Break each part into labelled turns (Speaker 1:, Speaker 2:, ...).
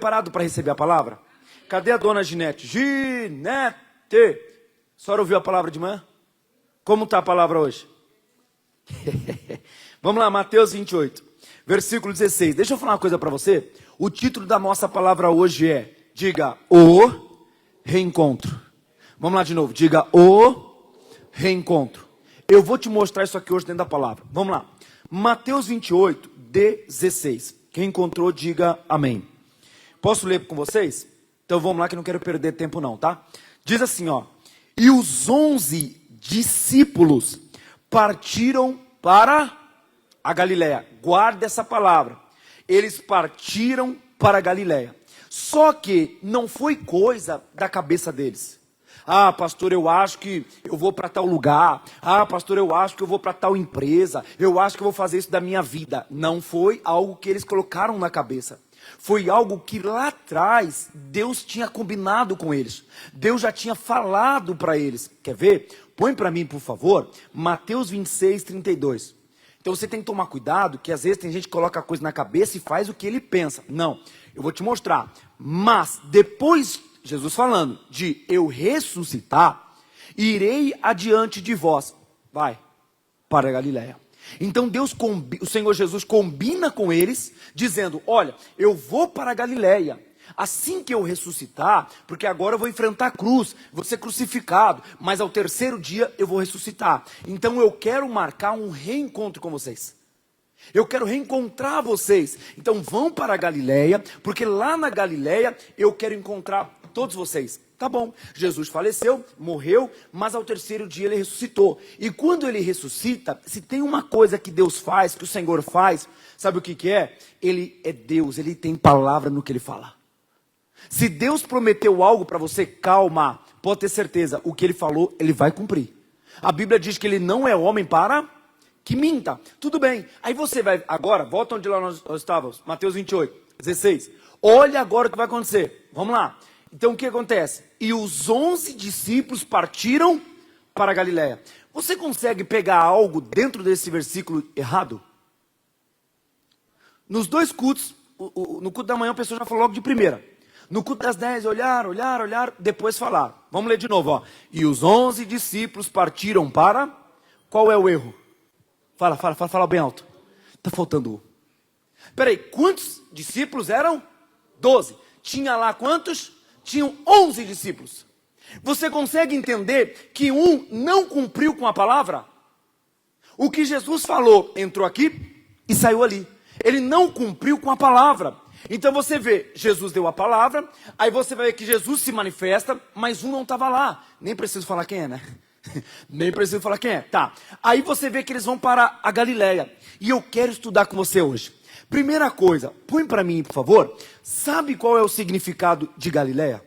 Speaker 1: Preparado para receber a palavra? Cadê a dona Ginete? Ginete! A senhora ouviu a palavra de manhã? Como está a palavra hoje? Vamos lá, Mateus 28, versículo 16. Deixa eu falar uma coisa para você. O título da nossa palavra hoje é, diga, o reencontro. Vamos lá de novo, diga, o reencontro. Eu vou te mostrar isso aqui hoje dentro da palavra. Vamos lá. Mateus 28, 16. Quem encontrou, diga amém. Posso ler com vocês? Então vamos lá que eu não quero perder tempo não, tá? Diz assim, ó. E os 11 discípulos partiram para a Galileia. Guarda essa palavra. Eles partiram para a Galileia. Só que não foi coisa da cabeça deles. Ah, pastor, eu acho que eu vou para tal lugar. Ah, pastor, eu acho que eu vou para tal empresa. Eu acho que eu vou fazer isso da minha vida. Não foi algo que eles colocaram na cabeça. Foi algo que lá atrás Deus tinha combinado com eles. Deus já tinha falado para eles. Quer ver? Põe para mim, por favor, Mateus 26, 32. Então você tem que tomar cuidado, que às vezes tem gente que coloca a coisa na cabeça e faz o que ele pensa. Não, eu vou te mostrar. Mas depois, Jesus falando de eu ressuscitar, irei adiante de vós. Vai para a Galileia. Então o Senhor Jesus combina com eles, dizendo, olha, eu vou para a Galileia, assim que eu ressuscitar, porque agora eu vou enfrentar a cruz, vou ser crucificado, mas ao terceiro dia eu vou ressuscitar. Então eu quero marcar um reencontro com vocês. Eu quero reencontrar vocês. Então vão para a Galileia, porque lá na Galileia eu quero encontrar todos vocês. Tá bom, Jesus faleceu, morreu, mas ao terceiro dia ele ressuscitou. E quando ele ressuscita, se tem uma coisa que Deus faz, que o Senhor faz, sabe o que que é? Ele é Deus, ele tem palavra no que ele fala. Se Deus prometeu algo para você, calma, pode ter certeza, o que ele falou, ele vai cumprir. A Bíblia diz que ele não é homem para que minta. Tudo bem, aí você vai, agora, volta onde lá nós estávamos, Mateus 28, 16. Olha agora o que vai acontecer, vamos lá. Então o que acontece? E os 11 discípulos partiram para a Galileia. Você consegue pegar algo dentro desse versículo errado? Nos dois cultos, no culto da manhã a pessoa já falou logo de primeira. No culto das 10, olhar, depois falar. Vamos ler de novo, ó. E os 11 discípulos partiram para... Qual é o erro? Fala bem alto. Está faltando um. Peraí, quantos discípulos eram? 12. Tinha lá quantos? Tinham 11 discípulos. Você consegue entender que um não cumpriu com a palavra? O que Jesus falou entrou aqui e saiu ali. Ele não cumpriu com a palavra. Então você vê, Jesus deu a palavra, aí você vai ver que Jesus se manifesta, mas um não estava lá. Nem preciso falar quem é, né? Nem preciso falar quem é. Tá. Aí você vê que eles vão para a Galileia. E eu quero estudar com você hoje. Primeira coisa, põe para mim, por favor. Sabe qual é o significado de Galileia?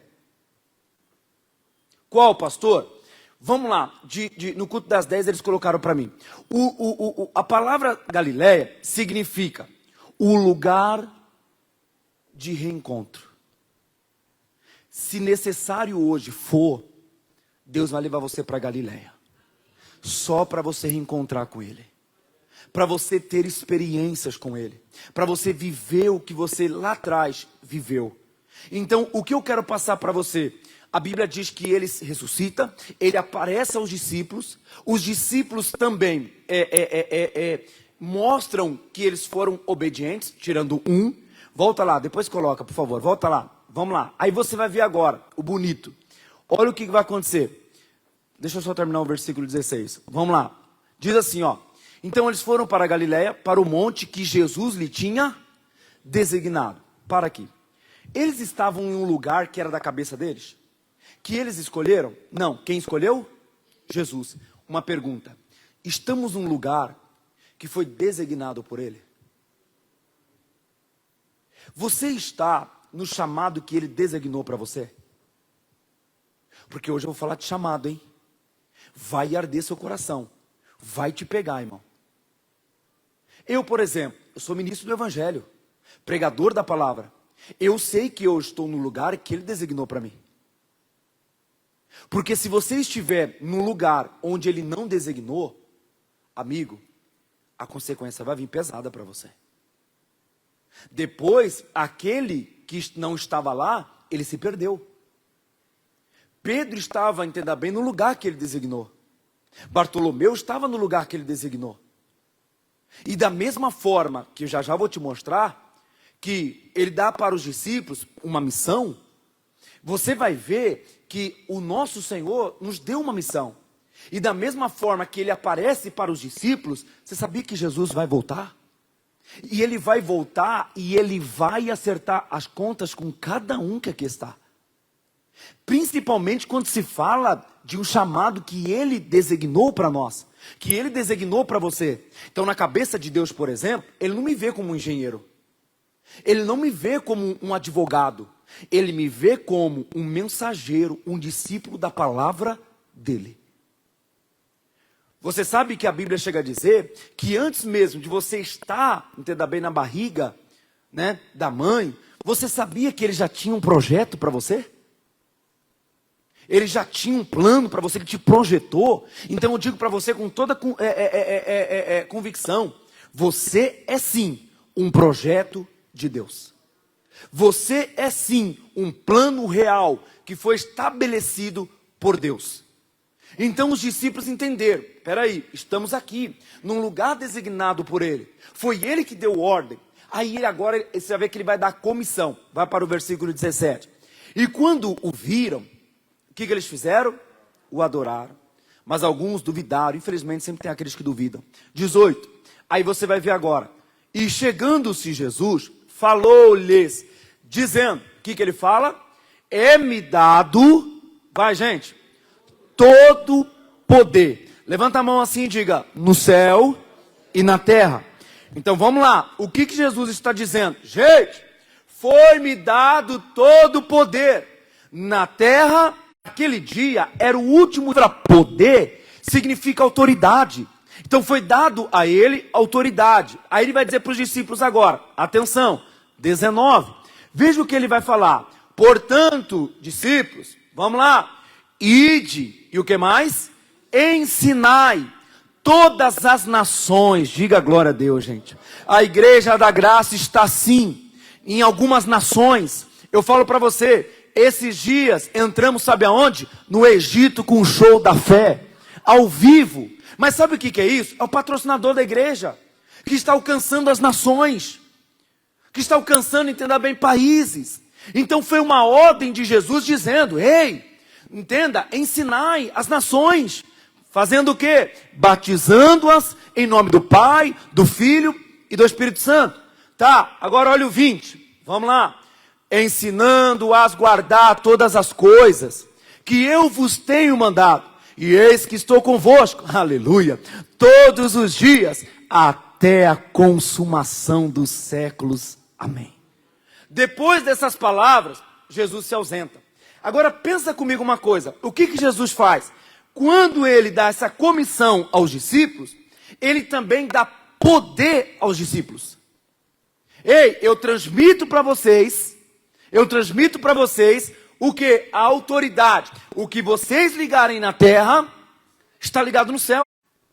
Speaker 1: Qual, pastor? Vamos lá, no culto das 10 eles colocaram para mim. A palavra Galileia significa o lugar de reencontro. Se necessário hoje for, Deus vai levar você para Galileia. Só para você reencontrar com Ele. Para você ter experiências com Ele. Para você viver o que você lá atrás viveu. Então, o que eu quero passar para você? A Bíblia diz que Ele ressuscita, Ele aparece aos discípulos. Os discípulos também mostram que eles foram obedientes, tirando um. Volta lá, depois coloca, por favor, volta lá. Vamos lá. Aí você vai ver agora, o bonito. Olha o que vai acontecer. Deixa eu só terminar o versículo 16. Vamos lá. Diz assim, ó. Então eles foram para a Galileia, para o monte que Jesus lhe tinha designado. Para aqui. Eles estavam em um lugar que era da cabeça deles? Que eles escolheram? Não. Quem escolheu? Jesus. Uma pergunta. Estamos num lugar que foi designado por Ele? Você está no chamado que Ele designou para você? Porque hoje eu vou falar de chamado, hein? Vai arder seu coração. Vai te pegar, irmão. Eu, por exemplo, eu sou ministro do Evangelho, pregador da palavra. Eu sei que eu estou no lugar que Ele designou para mim. Porque se você estiver num lugar onde Ele não designou, amigo, a consequência vai vir pesada para você. Depois, aquele que não estava lá, ele se perdeu. Pedro estava, entenda bem, no lugar que ele designou. Bartolomeu estava no lugar que ele designou. E da mesma forma, que eu já vou te mostrar, que ele dá para os discípulos uma missão, você vai ver que o nosso Senhor nos deu uma missão. E da mesma forma que ele aparece para os discípulos, você sabia que Jesus vai voltar? E ele vai voltar e ele vai acertar as contas com cada um que aqui está. Principalmente quando se fala de um chamado que ele designou para nós, que ele designou para você. Então, na cabeça de Deus, por exemplo, ele não me vê como um engenheiro. Ele não me vê como um advogado. Ele me vê como um mensageiro, um discípulo da palavra dele. Você sabe que a Bíblia chega a dizer que antes mesmo de você estar, entenda bem, na barriga, né, da mãe, você sabia que ele já tinha um projeto para você? Ele já tinha um plano para você, ele te projetou. Então eu digo para você com toda convicção, você é sim um projeto de Deus. Você é sim um plano real que foi estabelecido por Deus. Então os discípulos entenderam, peraí, estamos aqui, num lugar designado por ele. Foi ele que deu ordem. Aí ele agora, você vai ver que ele vai dar comissão. Vai para o versículo 17. E quando o viram, o que eles fizeram? O adoraram. Mas alguns duvidaram, infelizmente sempre tem aqueles que duvidam. 18, aí você vai ver agora. E chegando-se Jesus, falou-lhes, dizendo, o que ele fala? É-me dado, vai gente, todo poder. Levanta a mão assim e diga, no céu e na terra. Então vamos lá, o que Jesus está dizendo? Gente, foi-me dado todo poder. Na terra, aquele dia era o último para poder, significa autoridade. Então foi dado a ele autoridade. Aí ele vai dizer para os discípulos agora, atenção, 19. Veja o que ele vai falar. Portanto, discípulos, vamos lá. Ide, e o que mais? Ensinai todas as nações. Diga glória a Deus, gente. A igreja da graça está assim, em algumas nações. Eu falo para você, esses dias entramos, sabe aonde? No Egito com o show da fé, ao vivo. Mas sabe o que é isso? É o patrocinador da igreja, que está alcançando as nações, que está alcançando, entenda bem, países. Então foi uma ordem de Jesus dizendo, ei, entenda, ensinai as nações. Fazendo o quê? Batizando-as em nome do Pai, do Filho e do Espírito Santo. Tá, agora olha o 20, vamos lá. Ensinando-as guardar todas as coisas que eu vos tenho mandado. E eis que estou convosco, aleluia, todos os dias, até a consumação dos séculos. Amém. Depois dessas palavras, Jesus se ausenta. Agora pensa comigo uma coisa, o que Jesus faz? Quando ele dá essa comissão aos discípulos, ele também dá poder aos discípulos. Ei, eu transmito para vocês o que? A autoridade. O que vocês ligarem na terra, está ligado no céu.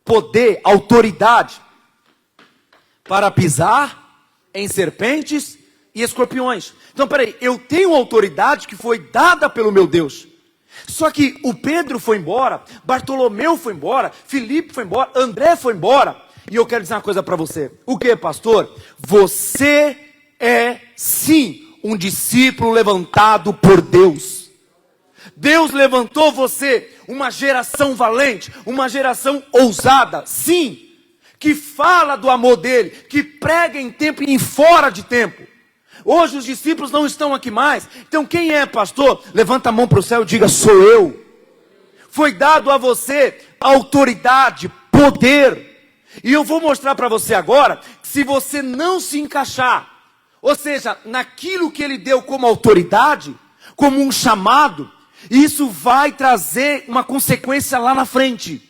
Speaker 1: Poder, autoridade, para pisar em serpentes e escorpiões. Então, peraí, eu tenho autoridade que foi dada pelo meu Deus. Só que o Pedro foi embora, Bartolomeu foi embora, Filipe foi embora, André foi embora. E eu quero dizer uma coisa para você. O que, pastor? Você é sim um discípulo levantado por Deus. Deus levantou você, uma geração valente, uma geração ousada, sim, que fala do amor dele, que prega em tempo e em fora de tempo. Hoje os discípulos não estão aqui mais. Então quem é, pastor? Levanta a mão para o céu e diga, sou eu. Foi dado a você autoridade, poder. E eu vou mostrar para você agora, que se você não se encaixar, ou seja, naquilo que ele deu como autoridade, como um chamado, isso vai trazer uma consequência lá na frente.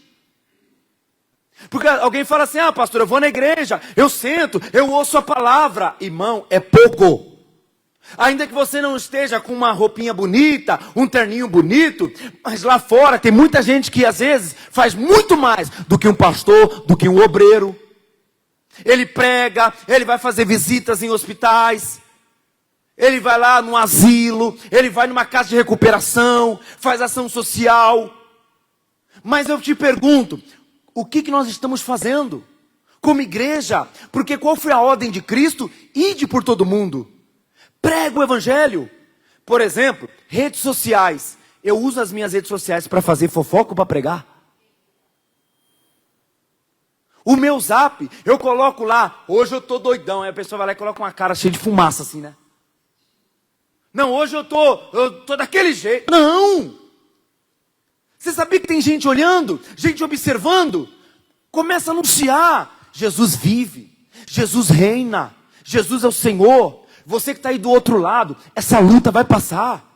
Speaker 1: Porque alguém fala assim, ah pastor, eu vou na igreja, eu sento, eu ouço a palavra. Irmão, é pouco. Ainda que você não esteja com uma roupinha bonita, um terninho bonito, mas lá fora tem muita gente que às vezes faz muito mais do que um pastor, do que um obreiro. Ele prega, ele vai fazer visitas em hospitais. Ele vai lá no asilo, ele vai numa casa de recuperação, faz ação social. Mas eu te pergunto, o que nós estamos fazendo como igreja? Porque qual foi a ordem de Cristo? Ide por todo mundo. Prega o evangelho. Por exemplo, redes sociais. Eu uso as minhas redes sociais para fazer fofoca ou para pregar? O meu zap, eu coloco lá, hoje eu tô doidão. Aí a pessoa vai lá e coloca uma cara cheia de fumaça assim, né? Não, hoje eu tô daquele jeito. Não! Você sabia que tem gente olhando, gente observando? Começa a anunciar. Jesus vive, Jesus reina, Jesus é o Senhor. Você que está aí do outro lado, essa luta vai passar.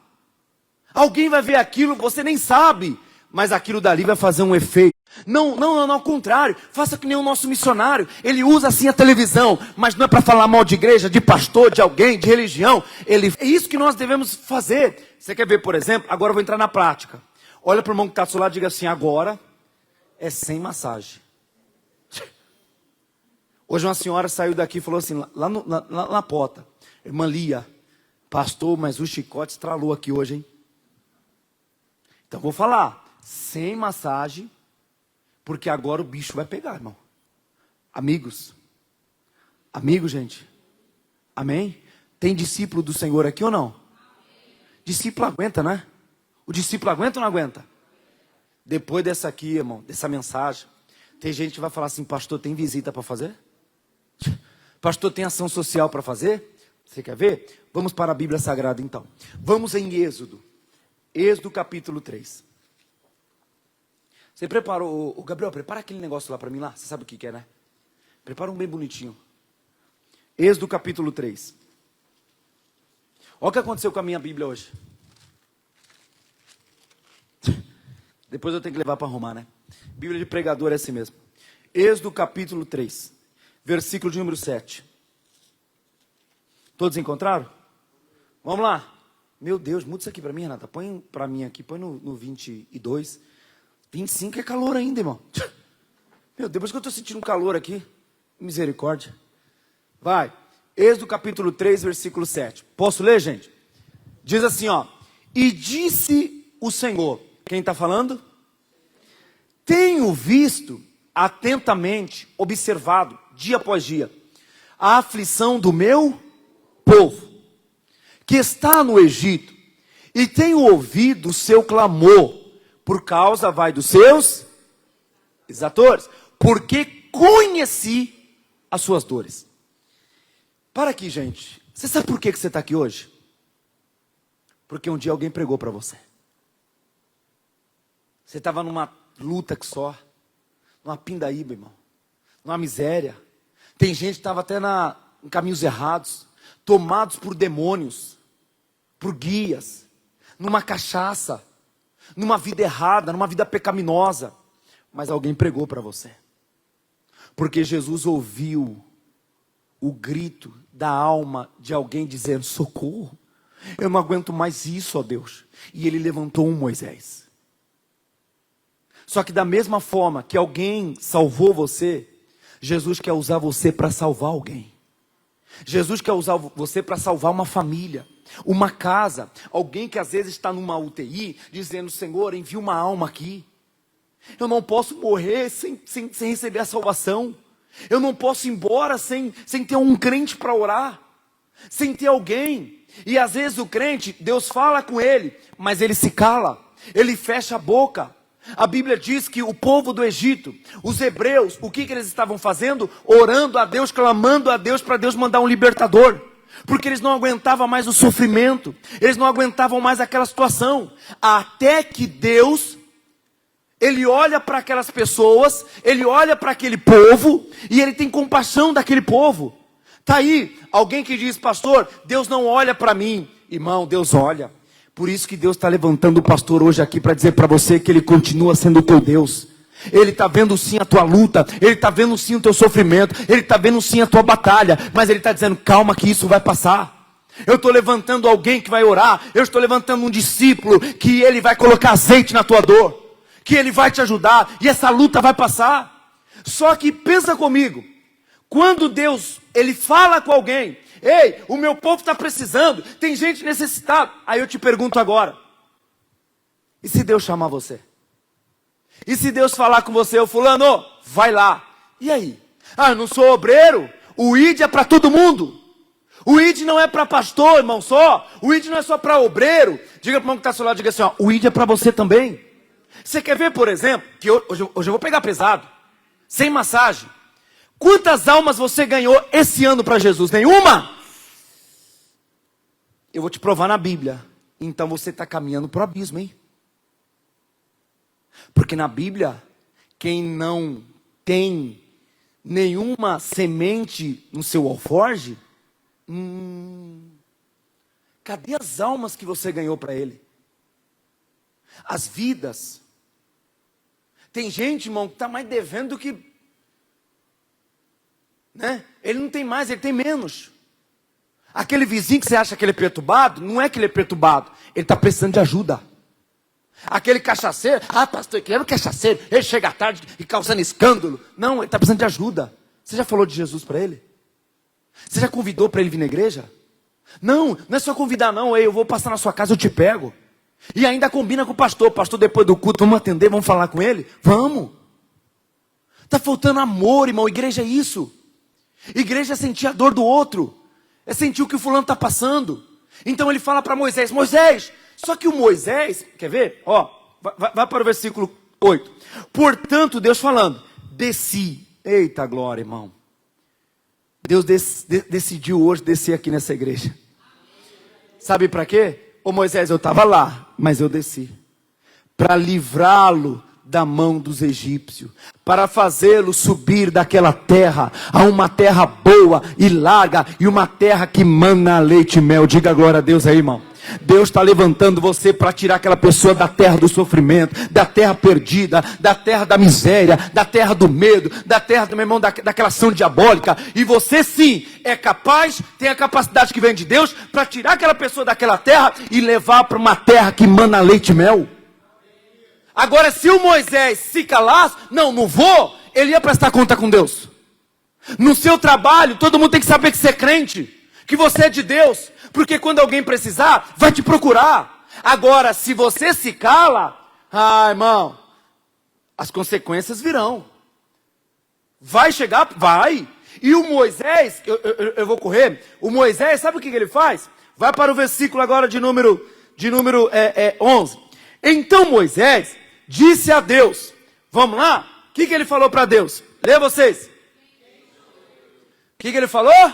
Speaker 1: Alguém vai ver aquilo, você nem sabe, mas aquilo dali vai fazer um efeito. Não, ao contrário, faça que nem o nosso missionário. Ele usa assim a televisão, mas não é para falar mal de igreja, de pastor, de alguém, de religião. É isso que nós devemos fazer. Você quer ver, por exemplo? Agora eu vou entrar na prática. Olha para o irmão que está do seu lado e diga assim: agora é sem massagem. Hoje uma senhora saiu daqui e falou assim, lá na porta: irmã Lia, pastor, mas o chicote estralou aqui hoje, hein? Então vou falar, sem massagem, porque agora o bicho vai pegar, irmão. Amigos, gente, amém? Tem discípulo do Senhor aqui ou não? Discípulo aguenta, né? O discípulo aguenta ou não aguenta? Depois dessa aqui, irmão, dessa mensagem, tem gente que vai falar assim: pastor, tem visita para fazer? Pastor, tem ação social para fazer? Você quer ver? Vamos para a Bíblia Sagrada então. Vamos em Êxodo capítulo 3. Você preparou, Gabriel, prepara aquele negócio lá para mim lá. Você sabe o que é, né? Prepara um bem bonitinho. Êxodo capítulo 3. Olha o que aconteceu com a minha Bíblia hoje. Depois eu tenho que levar para arrumar, né? Bíblia de pregador é assim mesmo. Êxodo capítulo 3, versículo de número 7. Todos encontraram? Vamos lá. Meu Deus, muda isso aqui para mim, Renata. Põe para mim aqui, põe no 22. 25 é calor ainda, irmão. Meu Deus, depois que eu estou sentindo um calor aqui. Misericórdia. Vai. Êxodo capítulo 3, versículo 7. Posso ler, gente? Diz assim, ó: e disse o Senhor. Quem está falando? Tenho visto atentamente, observado, dia após dia, a aflição do meu povo, que está no Egito, e tenho ouvido o seu clamor, por causa, dos seus exatores, porque conheci as suas dores. Para aqui, gente. Você sabe por que você está aqui hoje? Porque um dia alguém pregou para você. Você estava numa luta que só, numa pindaíba, irmão, numa miséria. Tem gente que estava até em caminhos errados, tomados por demônios, por guias, numa cachaça, numa vida errada, numa vida pecaminosa. Mas alguém pregou para você. Porque Jesus ouviu o grito da alma de alguém dizendo: socorro, eu não aguento mais isso, ó Deus. E ele levantou um Moisés. Só que da mesma forma que alguém salvou você, Jesus quer usar você para salvar alguém. Jesus quer usar você para salvar uma família, uma casa. Alguém que às vezes está numa UTI, dizendo: Senhor, envia uma alma aqui. Eu não posso morrer sem receber a salvação. Eu não posso ir embora sem ter um crente para orar, sem ter alguém. E às vezes o crente, Deus fala com ele, mas ele se cala, ele fecha a boca. A Bíblia diz que o povo do Egito, os hebreus, o que eles estavam fazendo? Orando a Deus, clamando a Deus para Deus mandar um libertador. Porque eles não aguentavam mais o sofrimento, eles não aguentavam mais aquela situação. Até que Deus, Ele olha para aquelas pessoas, Ele olha para aquele povo e Ele tem compaixão daquele povo. Está aí alguém que diz: pastor, Deus não olha para mim. Irmão, Deus olha. Por isso que Deus está levantando o pastor hoje aqui para dizer para você que Ele continua sendo o teu Deus. Ele está vendo sim a tua luta, Ele está vendo sim o teu sofrimento, Ele está vendo sim a tua batalha, mas Ele está dizendo: calma que isso vai passar. Eu estou levantando alguém que vai orar, eu estou levantando um discípulo que ele vai colocar azeite na tua dor, que ele vai te ajudar, e essa luta vai passar. Só que pensa comigo, Quando Deus, ele fala com alguém, ei, o meu povo está precisando, tem gente necessitada. Aí eu te pergunto agora, e se Deus chamar você? E se Deus falar com você, ô fulano, vai lá. E aí? Ah, eu não sou obreiro, o ID é para todo mundo. O ID não é para pastor, irmão, só. O ID não é só para obreiro. Diga para o irmão que está ao seu lado, diga assim, ó, o ID é para você também. Você quer ver, por exemplo, que hoje eu vou pegar pesado, sem massagem. Quantas almas você ganhou esse ano para Jesus? Nenhuma? Eu vou te provar na Bíblia. Então você está caminhando para o abismo, hein? Porque na Bíblia, quem não tem nenhuma semente no seu alforje, cadê as almas que você ganhou para ele? As vidas. Tem gente, irmão, que está mais devendo do que, né? Ele não tem mais, ele tem menos. Aquele vizinho que você acha que ele é perturbado, não é que ele é perturbado, ele está precisando de ajuda. Aquele cachaceiro, pastor, que era um cachaceiro, ele chega à tarde e causando escândalo. Não, ele está precisando de ajuda. Você já falou de Jesus para ele? Você já convidou para ele vir na igreja? Não, não é só convidar não, ei, eu vou passar na sua casa, eu te pego. E ainda combina com o pastor, depois do culto, vamos atender, vamos falar com ele? Vamos. Está faltando amor, irmão, igreja é isso. Igreja é sentir a dor do outro, é sentir o que o fulano está passando. Então ele fala para Moisés, só que o Moisés, quer ver? Ó, vai para o versículo 8. Portanto, Deus falando, desci. Eita glória, irmão. Deus decidiu hoje descer aqui nessa igreja. Sabe para quê? Ô Moisés, eu estava lá, mas eu desci. Para livrá-lo da mão dos egípcios. Para fazê-lo subir daquela terra a uma terra boa e larga. E uma terra que mana leite e mel. Diga glória a Deus aí, irmão. Deus está levantando você para tirar aquela pessoa da terra do sofrimento, da terra perdida, da terra da miséria, da terra do medo, da terra, meu irmão, daquela ação diabólica. E você sim é capaz, tem a capacidade que vem de Deus para tirar aquela pessoa daquela terra e levar para uma terra que mana leite e mel. Agora, se o Moisés se calasse, não vou, ele ia prestar conta com Deus. No seu trabalho, todo mundo tem que saber que você é crente, que você é de Deus. Porque quando alguém precisar, vai te procurar. Agora, se você se cala, irmão, as consequências virão. Vai chegar, vai. E o Moisés, eu vou correr. O Moisés, sabe o que ele faz? Vai para o versículo agora de número 11. Então Moisés disse a Deus, vamos lá? O que ele falou para Deus? Lê vocês. O que ele falou?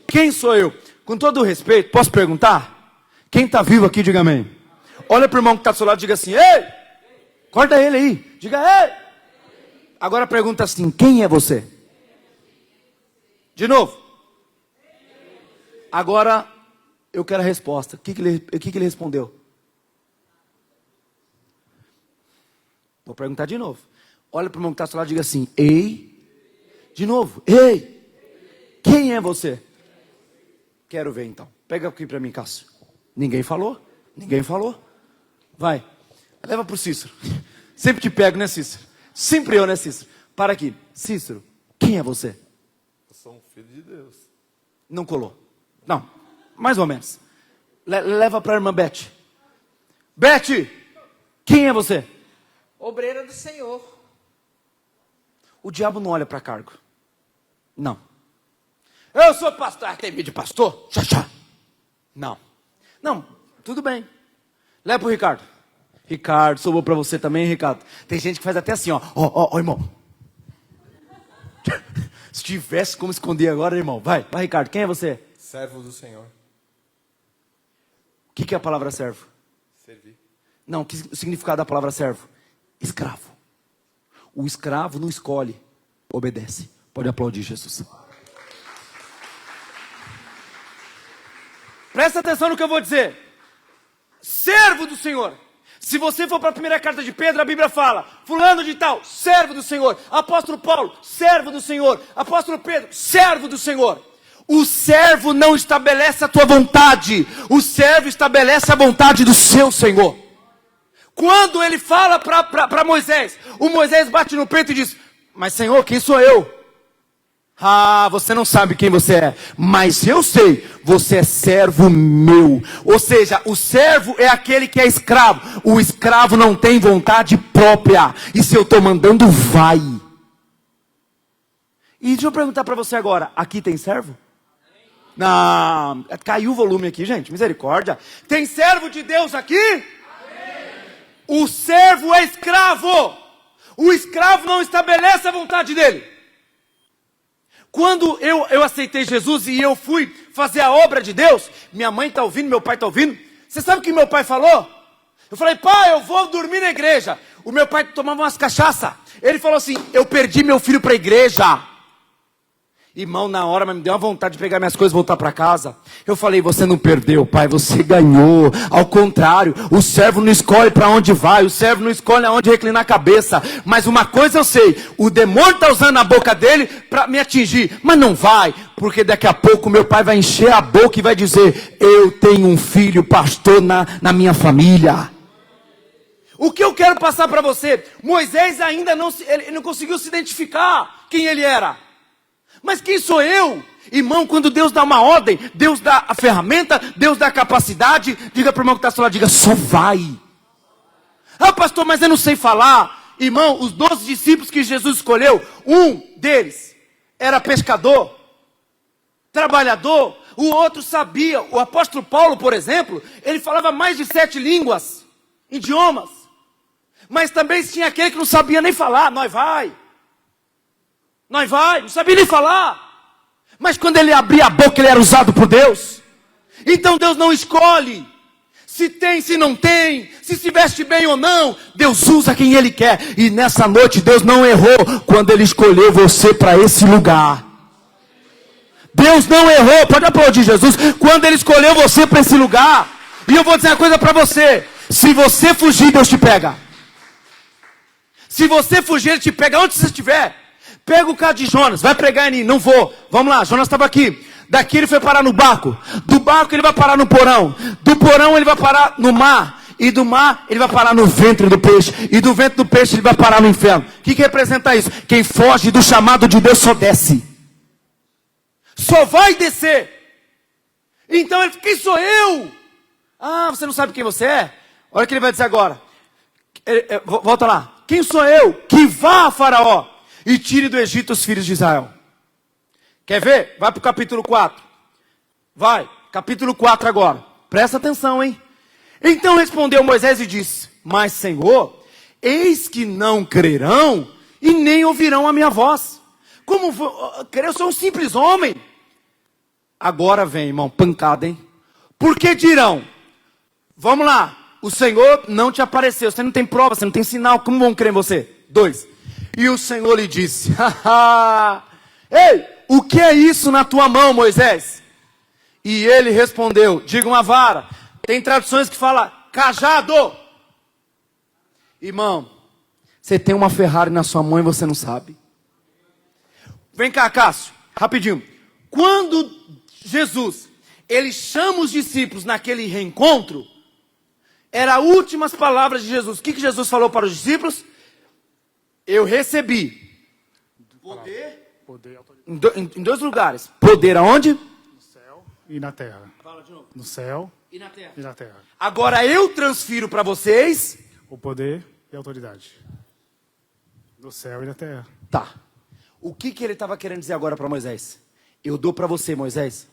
Speaker 1: Quem sou eu? Com todo o respeito, posso perguntar? Quem está vivo aqui, diga amém. Olha para o irmão que está do seu lado e diga assim, ei, acorda ele aí, diga ei. Agora pergunta assim, quem é você? De novo. Agora eu quero a resposta. O que ele respondeu? Vou perguntar de novo. Olha para o irmão que está do seu lado e diga assim, ei. De novo, ei. Quem é você? Quero ver então. Pega aqui para mim, Cássio. Ninguém falou? Ninguém falou? Vai. Leva para o Cícero. Sempre te pego, né, Cícero? Sempre eu, né, Cícero? Para aqui. Cícero, quem é você?
Speaker 2: Eu sou um filho de Deus.
Speaker 1: Não colou. Não. Mais ou menos. Leva para a irmã Beth. Beth, quem é você?
Speaker 3: Obreira do Senhor.
Speaker 1: O diabo não olha para cargo. Não. Eu sou pastor, tem vídeo de pastor? Tchá. Não, tudo bem. Leva para o Ricardo. Ricardo, sobrou para você também, Ricardo. Tem gente que faz até assim, ó, irmão. Se tivesse como esconder agora, irmão. Vai, Ricardo, quem é você?
Speaker 2: Servo do Senhor.
Speaker 1: O que é a palavra servo?
Speaker 2: Servir.
Speaker 1: Não, o significado da palavra servo? Escravo. O escravo não escolhe, obedece. Pode aplaudir Jesus. Presta atenção no que eu vou dizer. Servo do Senhor. Se você for para a primeira carta de Pedro, a Bíblia fala, fulano de tal, servo do Senhor. Apóstolo Paulo, servo do Senhor. Apóstolo Pedro, servo do Senhor. O servo não estabelece a tua vontade. O servo estabelece a vontade do seu Senhor. Quando ele fala para Moisés, o Moisés bate no peito e diz, mas Senhor, quem sou eu? Ah, você não sabe quem você é, mas eu sei, você é servo meu. Ou seja, o servo é aquele que é escravo. O escravo não tem vontade própria. E se eu estou mandando, vai. E deixa eu perguntar para você agora, aqui tem servo? Não, caiu o volume aqui, gente, misericórdia. Tem servo de Deus aqui? Amém. O servo é escravo. O escravo não estabelece a vontade dele. Quando eu aceitei Jesus e eu fui fazer a obra de Deus, minha mãe está ouvindo, meu pai está ouvindo. Você sabe o que meu pai falou? Eu falei, pai, eu vou dormir na igreja. O meu pai tomava umas cachaça. Ele falou assim, eu perdi meu filho para a igreja. Irmão, na hora me deu uma vontade de pegar minhas coisas e voltar para casa. Eu falei, você não perdeu, pai, você ganhou. Ao contrário, o servo não escolhe para onde vai, o servo não escolhe aonde reclinar a cabeça. Mas uma coisa eu sei, o demônio está usando a boca dele para me atingir. Mas não vai, porque daqui a pouco meu pai vai encher a boca e vai dizer, eu tenho um filho pastor na minha família. O que eu quero passar para você, Moisés ainda ele não conseguiu se identificar quem ele era. Mas quem sou eu? Irmão, quando Deus dá uma ordem, Deus dá a ferramenta, Deus dá a capacidade. Diga para o irmão que está ao seu lado, diga, só vai. Ah, pastor, mas eu não sei falar. Irmão, os 12 discípulos que Jesus escolheu, um deles era pescador, trabalhador, o outro sabia. O apóstolo Paulo, por exemplo, ele falava mais de 7 línguas, idiomas. Mas também tinha aquele que não sabia nem falar, nós vai, não sabia nem falar. Mas quando ele abria a boca, ele era usado por Deus. Então Deus não escolhe se tem, se não tem, se veste bem ou não. Deus usa quem Ele quer. E nessa noite Deus não errou quando Ele escolheu você para esse lugar. Deus não errou, pode aplaudir Jesus, quando Ele escolheu você para esse lugar. E eu vou dizer uma coisa para você, se você fugir, Deus te pega. Se você fugir, Ele te pega onde você estiver. Pega o cara de Jonas, vai pregar em mim, não vou. Vamos lá, Jonas estava aqui. Daqui ele foi parar no barco. Do barco ele vai parar no porão. Do porão ele vai parar no mar. E do mar ele vai parar no ventre do peixe. E do ventre do peixe ele vai parar no inferno. O que representa isso? Quem foge do chamado de Deus só desce. Só vai descer. Então ele, quem sou eu? Ah, você não sabe quem você é? Olha o que ele vai dizer agora. Volta lá. Quem sou eu? Que vá a Faraó e tire do Egito os filhos de Israel. Quer ver? Vai para o capítulo 4. Vai, capítulo 4 agora. Presta atenção, hein? Então respondeu Moisés e disse, mas Senhor, eis que não crerão e nem ouvirão a minha voz. Como crer? Eu sou um simples homem. Agora vem, irmão, pancada, hein? Porque dirão, vamos lá, o Senhor não te apareceu, você não tem prova, você não tem sinal, como vão crer em você? 2. E o Senhor lhe disse, ei, o que é isso na tua mão, Moisés? E ele respondeu, diga uma vara. Tem traduções que falam, cajado. Irmão, você tem uma Ferrari na sua mão e você não sabe. Vem cá, Cássio, rapidinho. Quando Jesus, ele chama os discípulos naquele reencontro, eram as últimas palavras de Jesus. O que Jesus falou para os discípulos? Eu recebi poder em 2 lugares. Poder aonde?
Speaker 4: No céu e na terra.
Speaker 1: Fala de novo.
Speaker 4: No céu
Speaker 1: E na terra.
Speaker 4: e na terra.
Speaker 1: Agora eu transfiro para vocês.
Speaker 4: O poder e a autoridade. No céu e na terra.
Speaker 1: Tá. O que ele estava querendo dizer agora para Moisés? Eu dou para você, Moisés.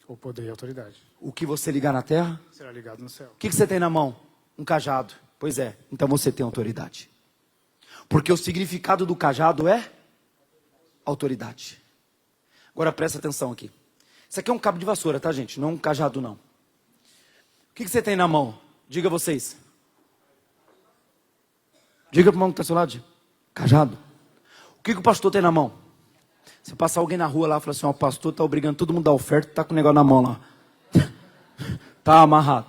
Speaker 4: O poder e a autoridade.
Speaker 1: O que você ligar na terra?
Speaker 4: Será ligado no céu.
Speaker 1: O que você tem na mão? Um cajado. Pois é, então você tem autoridade. Porque o significado do cajado é autoridade. Agora presta atenção aqui. Isso aqui é um cabo de vassoura, tá, gente? Não um cajado, não. O que você tem na mão? Diga vocês. Diga para o irmão que está ao seu lado. Cajado. O que o pastor tem na mão? Se passar alguém na rua lá e falar assim, ó, o pastor está obrigando todo mundo a dar oferta, está com o negócio na mão lá. Está amarrado.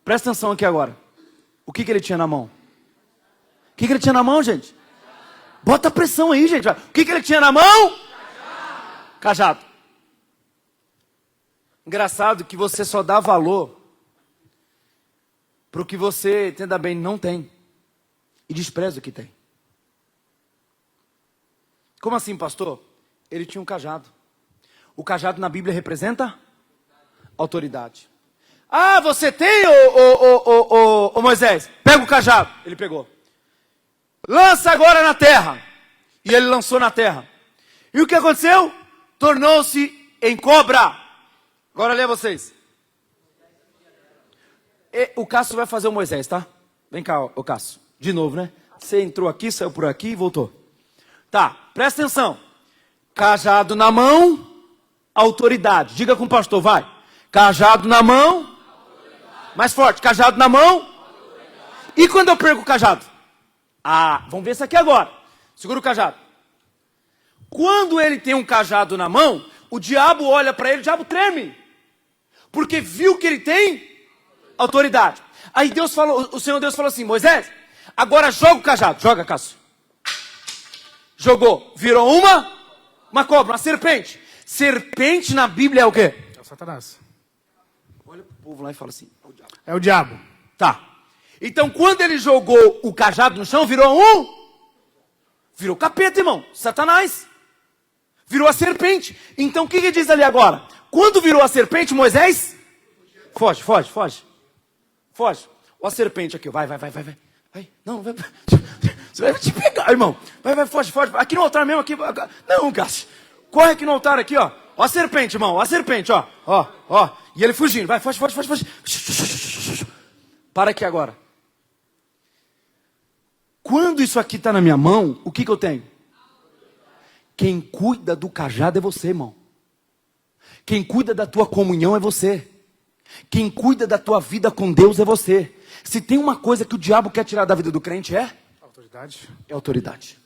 Speaker 1: Presta atenção aqui agora. O que ele tinha na mão? O que ele tinha na mão, gente? Bota pressão aí, gente. O que ele tinha na mão? Cajado. Engraçado que você só dá valor para o que você, entenda bem, não tem. E despreza o que tem. Como assim, pastor? Ele tinha um cajado. O cajado na Bíblia representa autoridade. Ah, você tem, ô Moisés? Pega o cajado. Ele pegou. Lança agora na terra. E ele lançou na terra. E o que aconteceu? Tornou-se em cobra. Agora lê vocês. O Cássio vai fazer o Moisés, tá? Vem cá, o Cássio. De novo, né? Você entrou aqui, saiu por aqui e voltou. Tá, presta atenção. Cajado na mão, autoridade. Diga com o pastor, vai. Cajado na mão. Autoridade. Mais forte, cajado na mão. Autoridade. E quando eu perco o cajado? Ah, vamos ver isso aqui agora. Segura o cajado. Quando ele tem um cajado na mão, o diabo olha para ele, o diabo treme. Porque viu que ele tem autoridade. Aí Deus falou, o Senhor Deus falou assim, Moisés, agora joga o cajado. Joga, Cássio. Jogou. Virou uma cobra, uma serpente. Serpente na Bíblia é o quê?
Speaker 4: É o Satanás.
Speaker 1: Olha pro povo lá e fala assim, é o diabo.
Speaker 4: É o diabo.
Speaker 1: Tá. Então quando ele jogou o cajado no chão, virou o capeta, irmão. Satanás. Virou a serpente. Então o que diz ali agora? Quando virou a serpente, Moisés... Foge. Foge. Ó a serpente aqui, vai. Não, vai. Você vai te pegar, irmão. Vai, foge. Aqui no altar mesmo, aqui. Não, Cássio. Corre aqui no altar, aqui, ó. Ó a serpente, irmão. Ó a serpente, ó. Ó. E ele fugindo. Vai, foge. Para aqui agora. Quando isso aqui está na minha mão, o que eu tenho? Quem cuida do cajado é você, irmão. Quem cuida da tua comunhão é você. Quem cuida da tua vida com Deus é você. Se tem uma coisa que o diabo quer tirar da vida do crente é?
Speaker 4: Autoridade.
Speaker 1: É autoridade.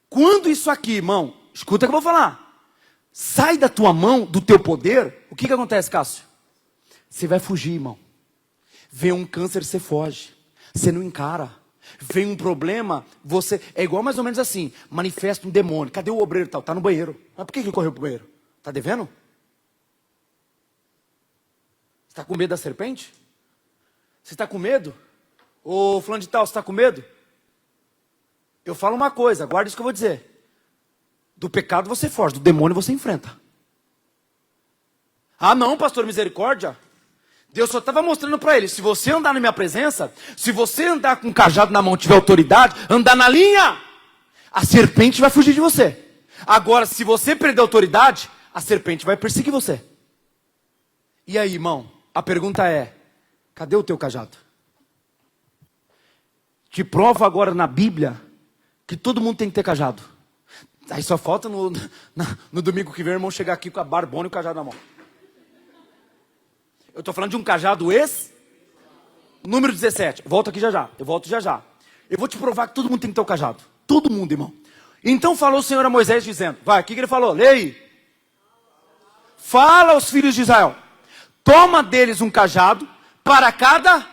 Speaker 1: Quando isso aqui, irmão, escuta o que eu vou falar. Sai da tua mão, do teu poder, o que acontece, Cássio? Você vai fugir, irmão. Vem um câncer, você foge. Você não encara. Vem um problema, você... É igual mais ou menos assim, manifesta um demônio. Cadê o obreiro tal? Tá no banheiro. Mas por que ele correu pro banheiro? Tá devendo? Você tá com medo da serpente? Você está com medo? Ô, fulano de tal, você está com medo? Eu falo uma coisa, guarda isso que eu vou dizer. Do pecado você foge, do demônio você enfrenta. Ah não, pastor, misericórdia. Deus só estava mostrando para ele, se você andar na minha presença, se você andar com um cajado na mão, tiver autoridade, andar na linha, a serpente vai fugir de você. Agora, se você perder a autoridade, a serpente vai perseguir você. E aí, irmão, a pergunta é, cadê o teu cajado? Te provo agora na Bíblia que todo mundo tem que ter cajado. Aí só falta no domingo que vem o irmão chegar aqui com a barbona e o cajado na mão. Eu estou falando de um cajado número 17. Volto aqui já. Eu volto já. Eu vou te provar que todo mundo tem que ter o cajado. Todo mundo, irmão. Então falou o Senhor a Moisés dizendo, vai, o que ele falou? Lê aí. Fala aos filhos de Israel. Toma deles um cajado para cada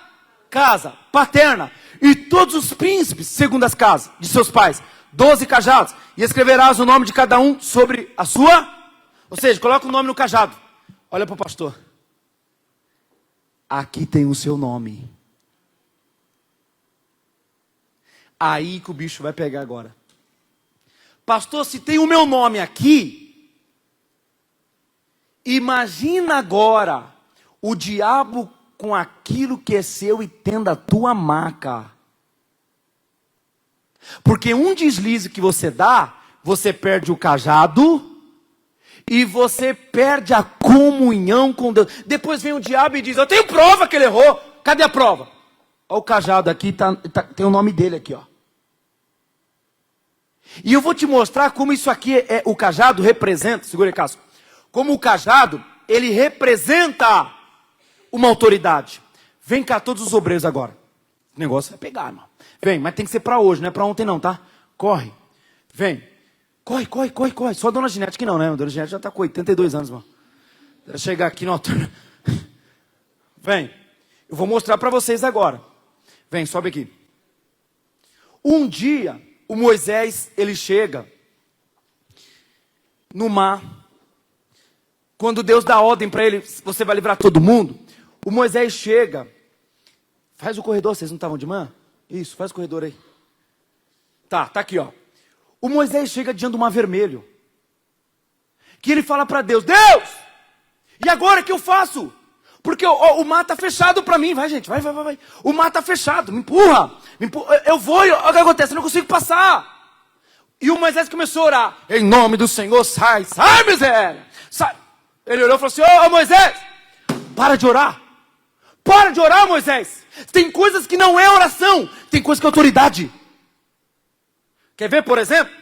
Speaker 1: casa paterna. E todos os príncipes, segundo as casas de seus pais. 12 cajados. E escreverás o nome de cada um sobre a sua... Ou seja, coloca o nome no cajado. Olha para o pastor. Aqui tem o seu nome. Aí que o bicho vai pegar agora. Pastor, se tem o meu nome aqui, imagina agora o diabo com aquilo que é seu e tendo a tua marca. Porque um deslize que você dá, você perde o cajado e você perde a comunhão com Deus. Depois vem o diabo e diz, eu tenho prova que ele errou. Cadê a prova? Olha o cajado aqui, tem o nome dele aqui, ó. E eu vou te mostrar como isso aqui o cajado representa, segura aí, Cássio. Como o cajado, ele representa uma autoridade. Vem cá todos os obreiros agora. O negócio vai pegar, irmão. Vem, mas tem que ser para hoje, não é para ontem não, tá? Corre. Vem. Corre. Só a dona Ginete que não, né? A dona Ginete já está com 82 anos, mano. Vai chegar aqui no altar. Vem. Eu vou mostrar para vocês agora. Vem, sobe aqui. Um dia, o Moisés, ele chega no mar. Quando Deus dá ordem para ele, você vai livrar todo mundo. O Moisés chega. Faz o corredor, vocês não estavam de manhã? Isso, faz o corredor aí. Tá aqui, ó. O Moisés chega diante do mar vermelho. Que ele fala para Deus, Deus, e agora o que eu faço? Porque o mar está fechado para mim. Vai, gente, vai. O mar está fechado, me empurra. Eu vou, o que acontece? Eu não consigo passar. E o Moisés começou a orar. Em nome do Senhor, sai, miséria. Sai. Ele olhou e falou assim, ô Moisés, para de orar. Para de orar, Moisés. Tem coisas que não é oração, tem coisas que é autoridade. Quer ver, por exemplo?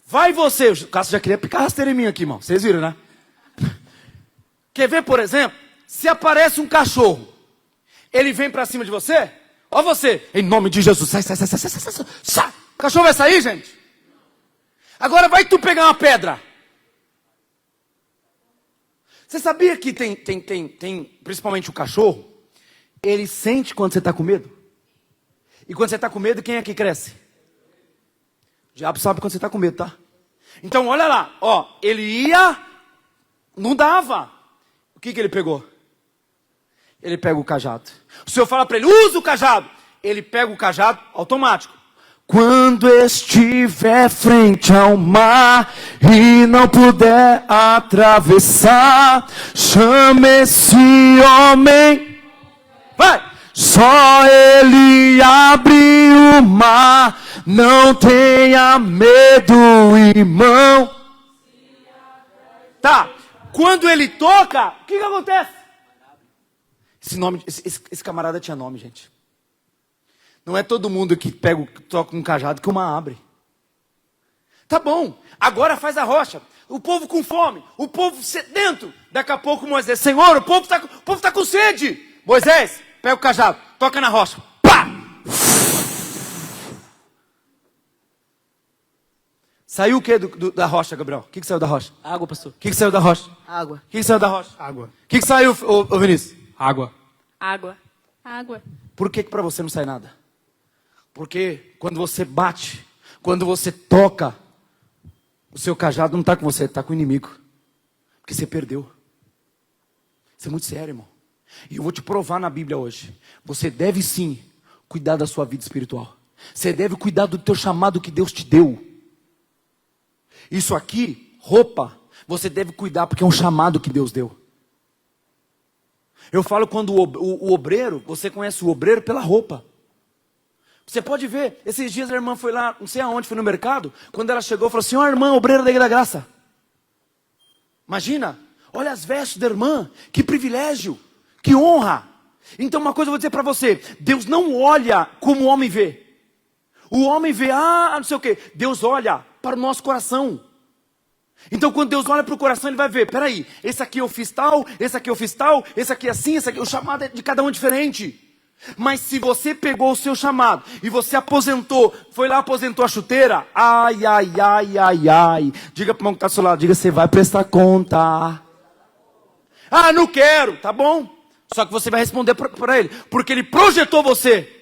Speaker 1: Vai você, o Cássio já queria picar rasteira em mim aqui, irmão. Vocês viram, né? Quer ver, por exemplo? Se aparece um cachorro, ele vem pra cima de você, ó você, em nome de Jesus, sai. O cachorro vai sair, gente? Agora vai tu pegar uma pedra. Você sabia que tem principalmente o cachorro, ele sente quando você está com medo? E quando você está com medo, quem é que cresce? O diabo sabe quando você está com medo, tá? Então olha lá, ó, ele ia, não dava. O que ele pegou? Ele pega o cajado. O Senhor fala para ele, usa o cajado. Ele pega o cajado, automático. Quando estiver frente ao mar e não puder atravessar, chame esse homem. Vai! Só ele abre o mar, não tenha medo, irmão. Tá, quando ele toca, o que acontece? Esse camarada tinha nome, gente. Não é todo mundo que toca um cajado que uma abre. Tá bom, agora faz a rocha. O povo com fome, o povo sedento. Daqui a pouco Moisés, Senhor, o povo tá com sede. Moisés, pega o cajado, toca na rocha. Pá! Saiu o que da rocha, Gabriel? O que saiu da rocha?
Speaker 3: Água, pastor.
Speaker 1: O que saiu da rocha?
Speaker 3: Água.
Speaker 1: O que saiu da rocha?
Speaker 4: Água.
Speaker 1: O que saiu, ô Vinícius?
Speaker 4: Água.
Speaker 5: Água. Água.
Speaker 1: Por que para você não sai nada? Porque quando você bate, quando você toca, o seu cajado não está com você, está com o inimigo. Porque você perdeu. Isso é muito sério, irmão. E eu vou te provar na Bíblia hoje. Você deve sim cuidar da sua vida espiritual. Você deve cuidar do teu chamado que Deus te deu. Isso aqui, roupa, você deve cuidar porque é um chamado que Deus deu. Eu falo quando o obreiro, você conhece o obreiro pela roupa. Você pode ver, esses dias a irmã foi lá, não sei aonde, foi no mercado. Quando ela chegou, falou assim, ó irmã, obreira da Igreja da Graça. Imagina, olha as vestes da irmã, que privilégio, que honra. Então uma coisa eu vou dizer para você, Deus não olha como o homem vê. O homem vê, não sei o que. Deus olha para o nosso coração. Então quando Deus olha para o coração, Ele vai ver, peraí, esse aqui eu fiz tal, esse aqui eu fiz tal, esse aqui assim, esse aqui, o chamado é de cada um diferente. Mas se você pegou o seu chamado e você aposentou, foi lá, aposentou a chuteira, ai. Diga para o irmão que está do seu lado, diga, você vai prestar conta. Não quero, tá bom. Só que você vai responder para ele, porque ele projetou você.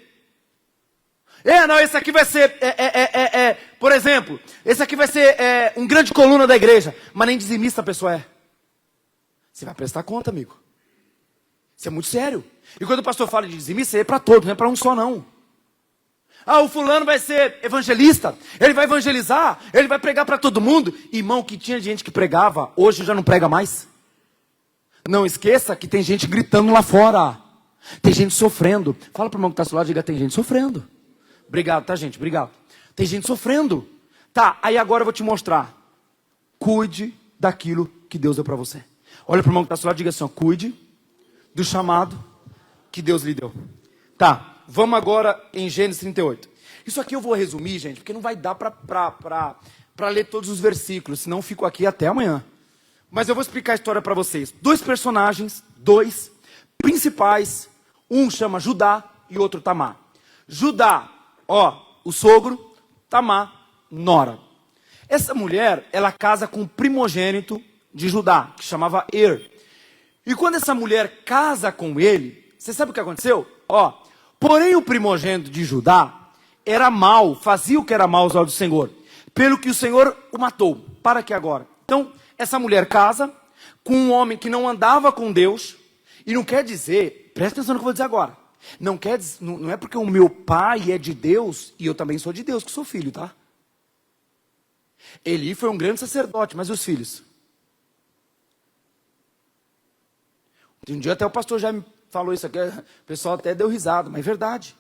Speaker 1: Esse aqui vai ser, por exemplo, esse aqui vai ser um grande coluna da igreja, mas nem dizimista a pessoa é. Você vai prestar conta, amigo. Isso é muito sério. E quando o pastor fala de dizimista, é para todos, não é para um só não. O fulano vai ser evangelista, ele vai evangelizar, ele vai pregar para todo mundo. Irmão, que tinha gente que pregava, hoje já não prega mais. Não esqueça que tem gente gritando lá fora. Tem gente sofrendo. Fala para o irmão que está do seu lado, diga, tem gente sofrendo. Obrigado, tá gente, obrigado. Tem gente sofrendo. Tá, aí agora eu vou te mostrar. Cuide daquilo que Deus deu para você. Olha para o irmão que está do seu lado e diga assim, cuide do chamado que Deus lhe deu. Tá, vamos agora em Gênesis 38. Isso aqui eu vou resumir, gente, porque não vai dar para ler todos os versículos, senão eu fico aqui até amanhã. Mas eu vou explicar a história para vocês. Dois personagens, dois principais. Um chama Judá e outro Tamar. Judá, o sogro, Tamar, nora. Essa mulher, ela casa com o primogênito de Judá, que chamava Er. E quando essa mulher casa com ele, você sabe o que aconteceu? Porém o primogênito de Judá era mau, fazia o que era mau aos olhos do Senhor, pelo que o Senhor o matou. Para que agora? Então, essa mulher casa com um homem que não andava com Deus, e não quer dizer, presta atenção no que eu vou dizer agora, não é porque o meu pai é de Deus, e eu também sou de Deus, que sou filho, tá? Eli foi um grande sacerdote, mas e os filhos? Um dia até o pastor já me falou isso aqui, o pessoal até deu risada, mas é verdade.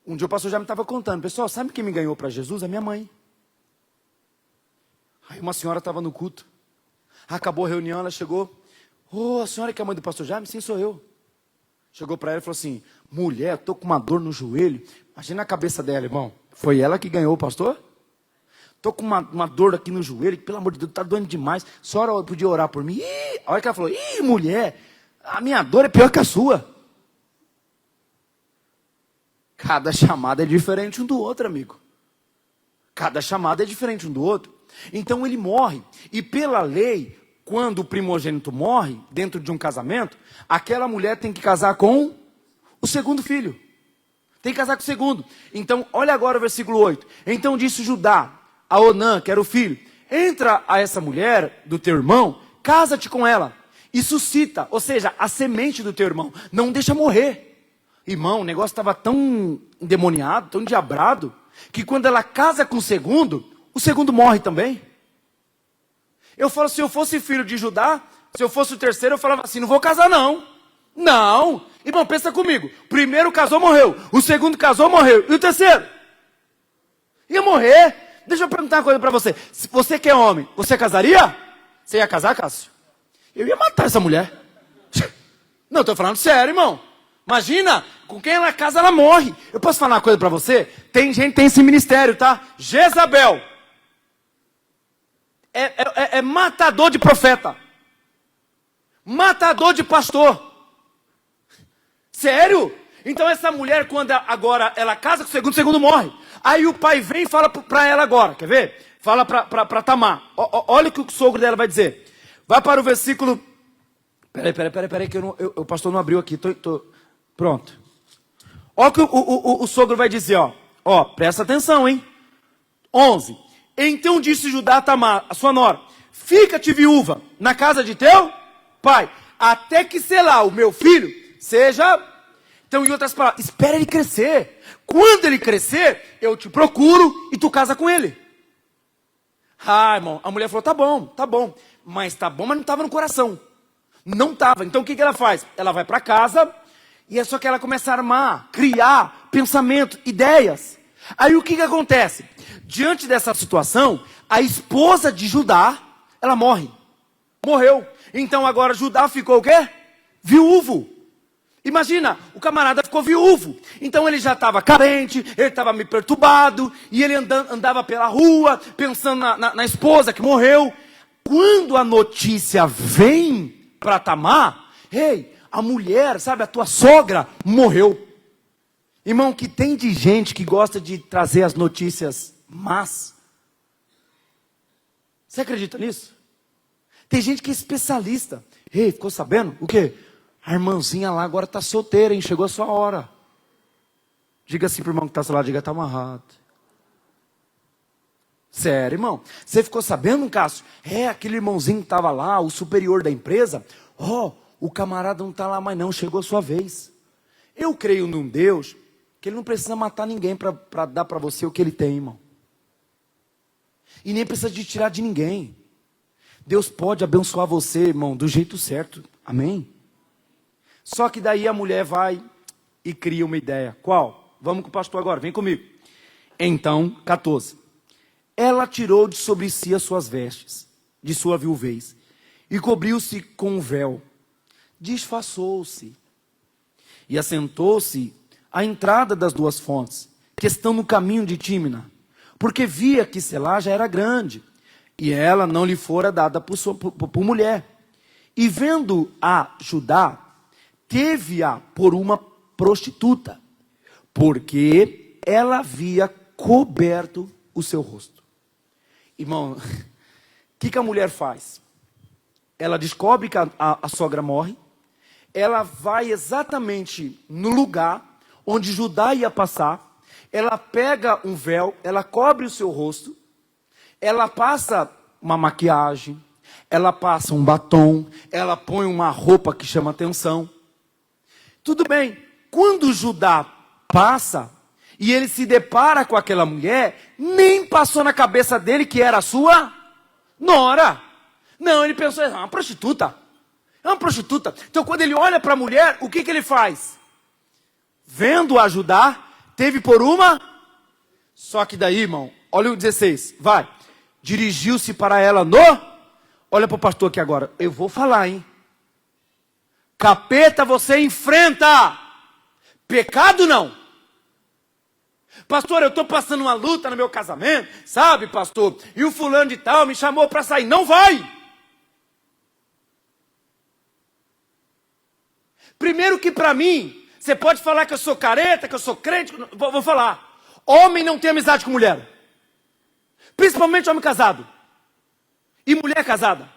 Speaker 1: Um dia o pastor já me estava contando, pessoal, sabe quem me ganhou para Jesus? A minha mãe. Aí uma senhora estava no culto, acabou a reunião, ela chegou, a senhora que é a mãe do pastor Jaime? Sim, sou eu. Chegou para ela e falou assim, mulher, estou com uma dor no joelho. Imagina a cabeça dela, irmão. Foi ela que ganhou o pastor? Estou com uma dor aqui no joelho, que, pelo amor de Deus, está doendo demais. A senhora podia orar por mim? A hora que ela falou, mulher, a minha dor é pior que a sua. Cada chamada é diferente um do outro, amigo. Cada chamada é diferente um do outro. Então ele morre. E pela lei, quando o primogênito morre, dentro de um casamento, aquela mulher tem que casar com o segundo filho. Tem que casar com o segundo. Então, olha agora o versículo 8. Então disse Judá a Onã, que era o filho, entra a essa mulher do teu irmão, casa-te com ela. E suscita, ou seja, a semente do teu irmão. Não deixa morrer. Irmão, o negócio estava tão endemoniado, tão endiabrado, que quando ela casa com o segundo morre também. Eu falo, se eu fosse filho de Judá, se eu fosse o terceiro, eu falava assim, não vou casar não. Não. Irmão, pensa comigo. O primeiro casou, morreu. O segundo casou, morreu. E o terceiro? Ia morrer. Deixa eu perguntar uma coisa para você. Se você que é homem, você casaria? Você ia casar, Cássio? Eu ia matar essa mulher. Não, estou falando sério, irmão. Imagina, com quem ela casa, ela morre. Eu posso falar uma coisa para você? Tem gente que tem esse ministério, tá? Jezabel. É matador de profeta. Matador de pastor. Sério? Então essa mulher, quando agora ela casa com o segundo morre. Aí o pai vem e fala para ela agora, quer ver? Fala para Tamar. Olha o que o sogro dela vai dizer. Vai para o versículo... Peraí, que o pastor não abriu aqui. Pronto. Olha o que o sogro vai dizer, ó. Presta atenção, hein? 11. Então disse Judá a Tamar, a sua nora, fica-te viúva na casa de teu pai, até que Selá, o meu filho, seja... Então, em outras palavras, espera ele crescer. Quando ele crescer, eu te procuro e tu casa com ele. Ah, irmão, a mulher falou, tá bom. Mas tá bom, mas não estava no coração. Não estava. Então, o que ela faz? Ela vai para casa e é só que ela começa a armar, criar pensamentos, ideias. Aí, o que acontece? Diante dessa situação, a esposa de Judá, ela morre. Morreu. Então, agora, Judá ficou o quê? Viúvo. Imagina, o camarada ficou viúvo. Então ele já estava carente, ele estava meio perturbado, e ele andava pela rua, pensando na esposa que morreu. Quando a notícia vem para Tamar, a mulher, sabe, a tua sogra morreu. Irmão, que tem de gente que gosta de trazer as notícias más. Você acredita nisso? Tem gente que é especialista. Ficou sabendo? O quê? A irmãzinha lá agora está solteira, hein? Chegou a sua hora. Diga assim para o irmão que está lá, diga, está amarrado. Sério, irmão. Você ficou sabendo, Cássio? Aquele irmãozinho que estava lá, o superior da empresa. O camarada não está lá mais não, chegou a sua vez. Eu creio num Deus que ele não precisa matar ninguém para dar para você o que ele tem, irmão. E nem precisa de tirar de ninguém. Deus pode abençoar você, irmão, do jeito certo. Amém? Só que daí a mulher vai e cria uma ideia. Qual? Vamos com o pastor agora, vem comigo. Então, 14. Ela tirou de sobre si as suas vestes, de sua viuvez, e cobriu-se com um véu. Disfarçou-se. E assentou-se à entrada das duas fontes, que estão no caminho de Tímina, porque via que Selá já era grande, e ela não lhe fora dada por mulher. E vendo a Judá, teve-a por uma prostituta, porque ela havia coberto o seu rosto. Irmão, o que a mulher faz? Ela descobre que a sogra morre, ela vai exatamente no lugar onde Judá ia passar, ela pega um véu, ela cobre o seu rosto, ela passa uma maquiagem, ela passa um batom, ela põe uma roupa que chama atenção. Tudo bem, quando Judá passa e ele se depara com aquela mulher, nem passou na cabeça dele que era a sua nora. Não, ele pensou, é uma prostituta. É uma prostituta. Então quando ele olha para a mulher, o que ele faz? Vendo-a ajudar, teve por uma. Só que daí, irmão, olha o 16, vai. Dirigiu-se para ela no. Olha para o pastor aqui agora, eu vou falar, hein. Capeta você enfrenta. Pecado não. Pastor, eu estou passando uma luta no meu casamento, sabe, pastor? E o fulano de tal me chamou para sair. Não vai. Primeiro que para mim, você pode falar que eu sou careta, que eu sou crente, vou falar. Homem não tem amizade com mulher. Principalmente homem casado. E mulher casada.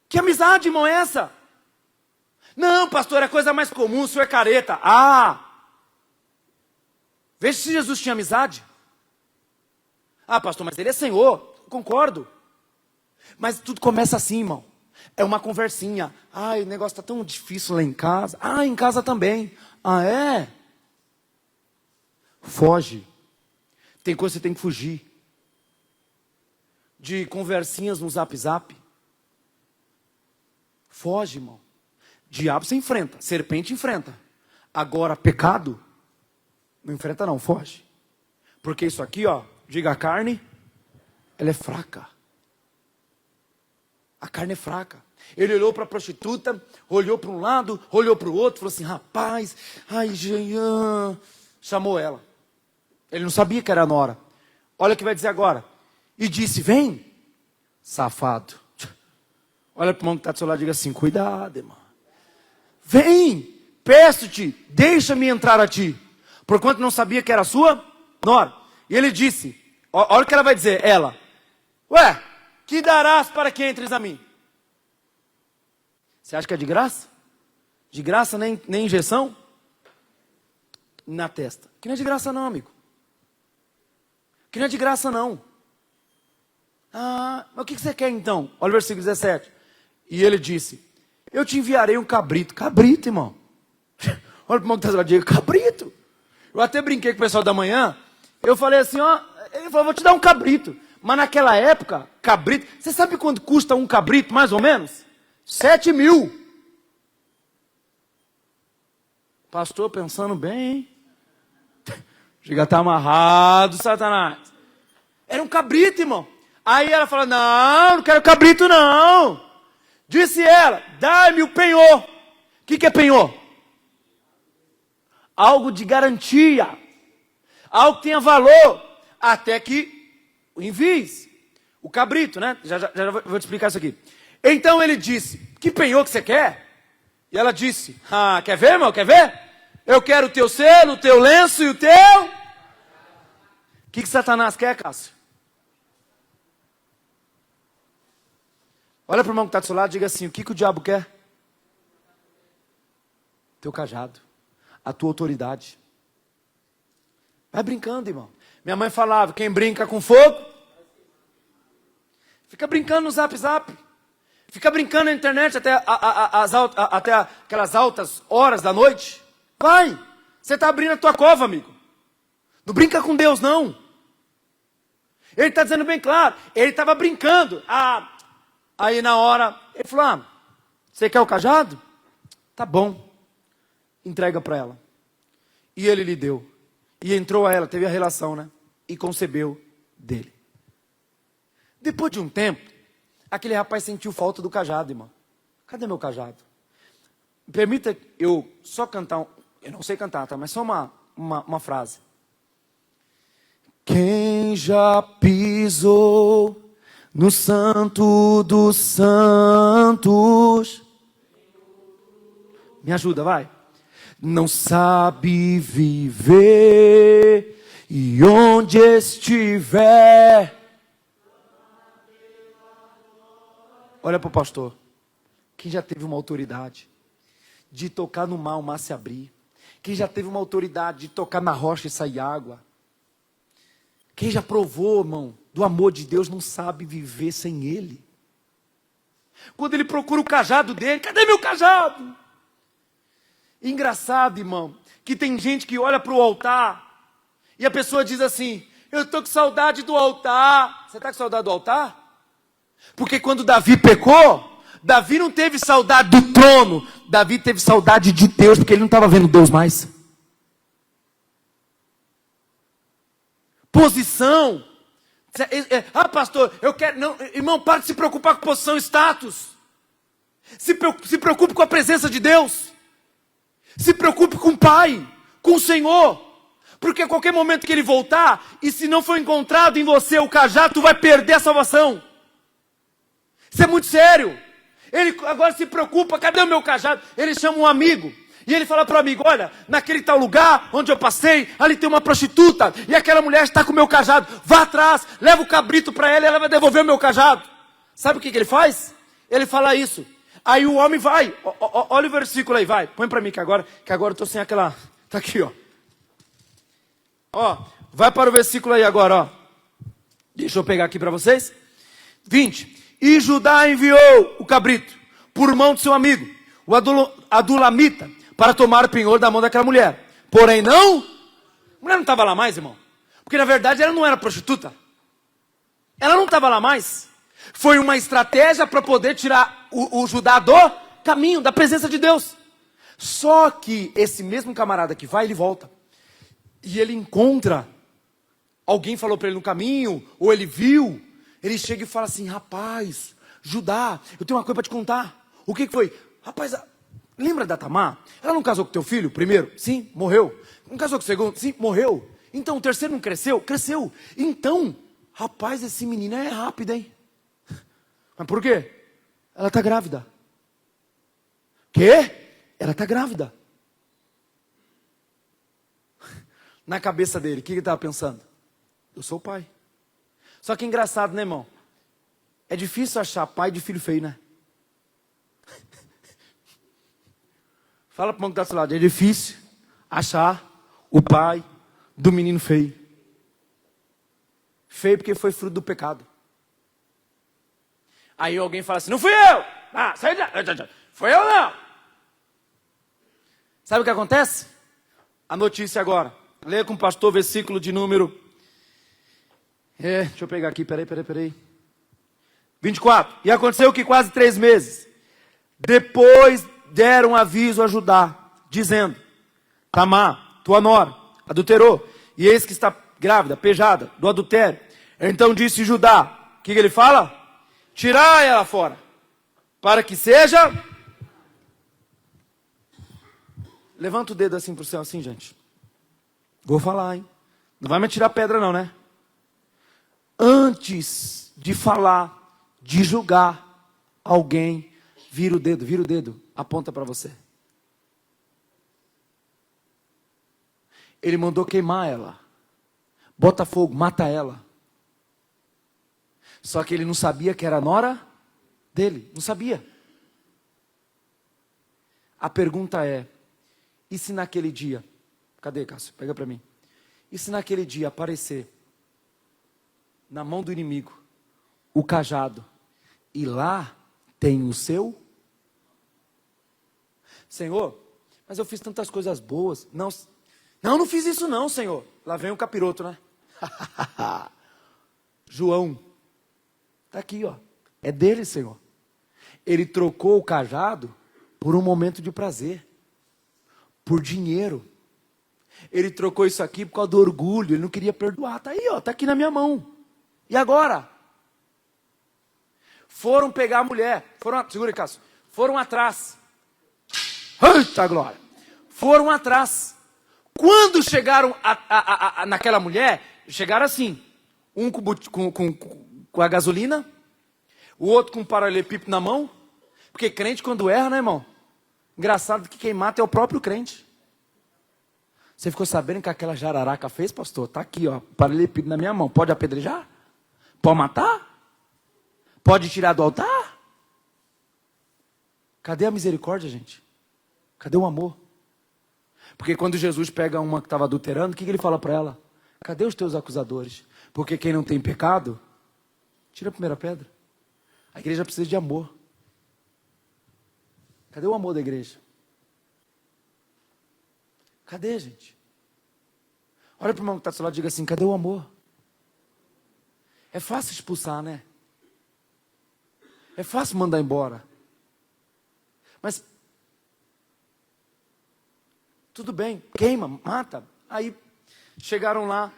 Speaker 1: Que amizade, irmão, é essa? Não, pastor, é coisa mais comum, o senhor é careta. Veja se Jesus tinha amizade. Pastor, mas ele é Senhor. Concordo. Mas tudo começa assim, irmão. É uma conversinha. O negócio está tão difícil lá em casa. Em casa também. É? Foge. Tem coisa que você tem que fugir. De conversinhas no Zap Zap. Foge, irmão. Diabo você enfrenta. Serpente enfrenta. Agora, pecado, não enfrenta não, foge. Porque isso aqui, diga a carne, ela é fraca. A carne é fraca. Ele olhou para a prostituta, olhou para um lado, olhou para o outro, falou assim, rapaz, Jean, chamou ela. Ele não sabia que era a nora. Olha o que vai dizer agora. E disse, vem, safado. Olha para o irmão que está do seu lado e diga assim, cuidado, irmão. Vem, peço-te, deixa-me entrar a ti. Porquanto não sabia que era a sua nora. E ele disse, olha o que ela vai dizer, ela. Que darás para que entres a mim? Você acha que é de graça? De graça nem injeção? Na testa. Que não é de graça não, amigo. Que não é de graça não. Mas o que você quer então? Olha o versículo 17. E ele disse, eu te enviarei um cabrito. Cabrito, irmão. Olha para o irmão que está lá, diga, cabrito. Eu até brinquei com o pessoal da manhã. Eu falei assim, ele falou, vou te dar um cabrito. Mas naquela época, cabrito, você sabe quanto custa um cabrito, mais ou menos? 7.000. Pastor, pensando bem, hein? Chega, tá amarrado, Satanás. Era um cabrito, irmão. Aí ela fala, não quero cabrito não. Disse ela, dá-me o penhor. O que é penhor? Algo de garantia. Algo que tenha valor. Até que o envies. O cabrito, né? Já vou te explicar isso aqui. Então ele disse, que penhor que você quer? E ela disse, quer ver, irmão? Quer ver? Eu quero o teu selo, o teu lenço e o teu... O que Satanás quer, Cássio? Olha para o irmão que está do seu lado e diga assim, o que o diabo quer? Teu cajado. A tua autoridade. Vai brincando, irmão. Minha mãe falava, quem brinca com fogo, fica brincando no Zap Zap. Fica brincando na internet até aquelas altas horas da noite. Vai, você está abrindo a tua cova, amigo. Não brinca com Deus, não. Ele está dizendo bem claro, ele estava brincando. Aí na hora, ele falou, você quer o cajado? Tá bom. Entrega para ela. E ele lhe deu. E entrou a ela, teve a relação, né? E concebeu dele. Depois de um tempo, aquele rapaz sentiu falta do cajado, irmão. Cadê meu cajado? Permita eu só cantar, eu não sei cantar, tá? Mas só uma frase. Quem já pisou no santo dos santos? Me ajuda, vai. Não sabe viver, e onde estiver. Olha para o pastor. Quem já teve uma autoridade de tocar no mar se abrir? Quem já teve uma autoridade de tocar na rocha e sair água? Quem já provou, irmão, do amor de Deus não sabe viver sem Ele. Quando ele procura o cajado dele, cadê meu cajado? Engraçado, irmão, que tem gente que olha para o altar e a pessoa diz assim, eu estou com saudade do altar. Você está com saudade do altar? Porque quando Davi pecou, Davi não teve saudade do trono, Davi teve saudade de Deus, porque ele não estava vendo Deus mais. Posição. Pastor, eu quero... Não, irmão, para de se preocupar com posição e status. Se preocupe com a presença de Deus. Se preocupe com o Pai, com o Senhor. Porque a qualquer momento que Ele voltar, e se não for encontrado em você o cajado, tu vai perder a salvação. Isso é muito sério. Ele agora se preocupa, cadê o meu cajado? Ele chama um amigo. E ele fala para o amigo, olha, naquele tal lugar onde eu passei, ali tem uma prostituta, e aquela mulher está com o meu cajado, vá atrás, leva o cabrito para ela e ela vai devolver o meu cajado. Sabe o que ele faz? Ele fala isso. Aí o homem vai, olha o versículo aí, vai, põe para mim que agora eu estou sem aquela, tá aqui ó, vai para o versículo aí agora, ó, deixa eu pegar aqui para vocês, 20, e Judá enviou o cabrito, por mão do seu amigo, o Adulamita, para tomar o penhor da mão daquela mulher. Porém não, a mulher não estava lá mais, irmão. Porque na verdade ela não era prostituta. Ela não estava lá mais. Foi uma estratégia para poder tirar o Judá do caminho, da presença de Deus. Só que esse mesmo camarada que vai, ele volta. E ele encontra, alguém falou para ele no caminho, ou ele viu, ele chega e fala assim, rapaz, Judá, eu tenho uma coisa para te contar. O que foi? Rapaz, lembra da Tamar? Ela não casou com teu filho primeiro? Sim, morreu. Não casou com o segundo? Sim, morreu. Então o terceiro não cresceu? Cresceu. Então, rapaz, esse menino é rápido, hein? Mas por quê? Ela está grávida. Quê? Ela está grávida. Na cabeça dele, o que ele estava pensando? Eu sou o pai. Só que é engraçado, né, irmão? É difícil achar pai de filho feio, né? Fala para o irmão que está do seu lado, é difícil achar o pai do menino feio. Feio porque foi fruto do pecado. Aí alguém fala assim, não fui eu! Ah, sai daí! Foi eu não! Sabe o que acontece? A notícia agora. Leia com o pastor, versículo de número... deixa eu pegar aqui, peraí. 24. E aconteceu que quase 3 meses, depois deram aviso a Judá, dizendo, Tamar, tua nora, adulterou, e eis que está grávida, pejada, do adultério. Então disse Judá, o que ele fala? Tirai ela fora, para que seja... Levanta o dedo assim para o céu, assim, gente. Vou falar, hein? Não vai me atirar pedra não, né? Antes de falar, de julgar alguém, vira o dedo, aponta para você. Ele mandou queimar ela. Bota fogo, mata ela. Só que ele não sabia que era a nora dele. Não sabia. A pergunta é, e se naquele dia... Cadê, Cássio? Pega para mim. E se naquele dia aparecer na mão do inimigo o cajado e lá tem o seu? Senhor, mas eu fiz tantas coisas boas. Não fiz isso não, Senhor. Lá vem o capiroto, né? João. Está aqui, ó. É dele, Senhor. Ele trocou o cajado por um momento de prazer. Por dinheiro. Ele trocou isso aqui por causa do orgulho. Ele não queria perdoar. Está aí, ó. Está aqui na minha mão. E agora? Foram pegar a mulher. Segura aí, Cássio. Foram atrás. Eita glória! Foram atrás. Quando chegaram naquela mulher, chegaram assim. Um com a gasolina, o outro com um paralelepípedo na mão. Porque crente quando erra, né, irmão? Engraçado que quem mata é o próprio crente. Você ficou sabendo que aquela jararaca fez, pastor? Está aqui, ó, paralelepípedo na minha mão. Pode apedrejar? Pode matar? Pode tirar do altar? Cadê a misericórdia, gente? Cadê o amor? Porque quando Jesus pega uma que estava adulterando, o que ele fala para ela? Cadê os teus acusadores? Porque quem não tem pecado, tira a primeira pedra. A igreja precisa de amor. Cadê o amor da igreja? Cadê, gente? Olha para o irmão que está do seu lado e diga assim, cadê o amor? É fácil expulsar, né? É fácil mandar embora. Mas, tudo bem, queima, mata. Aí, chegaram lá,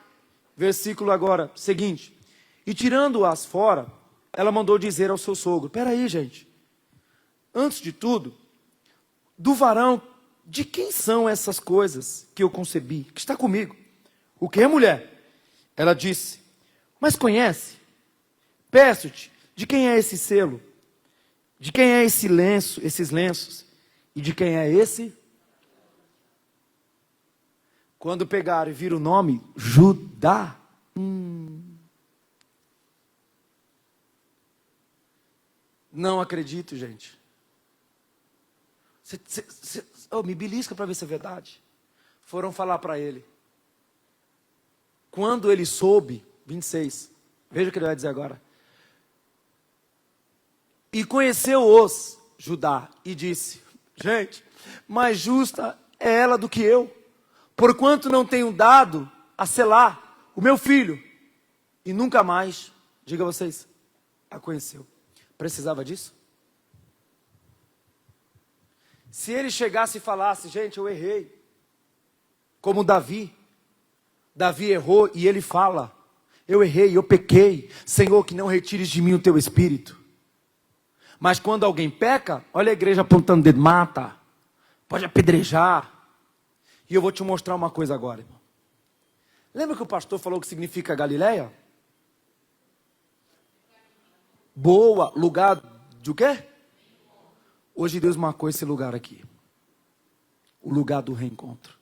Speaker 1: versículo agora, seguinte. E tirando-as fora, ela mandou dizer ao seu sogro, peraí, gente. Antes de tudo, do varão, de quem são essas coisas que eu concebi, que está comigo? O que, mulher? Ela disse, mas conhece? Peço-te, de quem é esse selo? De quem é esse lenço, esses lenços? E de quem é esse? Quando pegaram e viram o nome, Judá. Não acredito, gente. Me belisca para ver se é verdade. Foram falar para ele. Quando ele soube, 26, veja o que ele vai dizer agora. E conheceu-os, Judá, e disse, gente, mais justa é ela do que eu, porquanto não tenho dado a Selá, o meu filho, e nunca mais, diga vocês, a conheceu. Precisava disso? Se ele chegasse e falasse, gente, eu errei, como Davi errou e ele fala, eu errei, eu pequei, Senhor, que não retires de mim o teu espírito. Mas quando alguém peca, olha a igreja apontando o dedo, mata, pode apedrejar. E eu vou te mostrar uma coisa agora, irmão. Lembra que o pastor falou que significa Galileia? Boa, lugar de o quê? Hoje Deus marcou esse lugar aqui. O lugar do reencontro.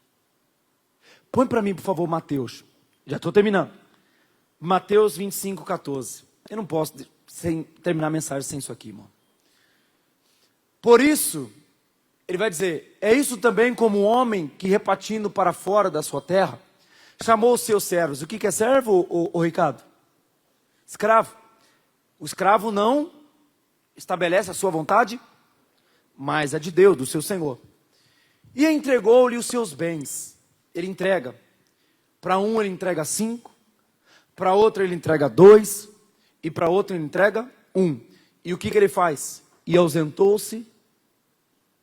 Speaker 1: Põe para mim, por favor, Mateus. Já estou terminando. Mateus 25, 14. Eu não posso terminar a mensagem sem isso aqui, irmão. Por isso, ele vai dizer, é isso também como um homem que repartindo para fora da sua terra, chamou os seus servos. O que é servo, ô Ricardo? Escravo. O escravo não estabelece a sua vontade, mas a de Deus, do seu Senhor. E entregou-lhe os seus bens. Ele entrega. Para um ele entrega 5, para outro ele entrega 2, e para outro ele entrega 1. E o que ele faz? E ausentou-se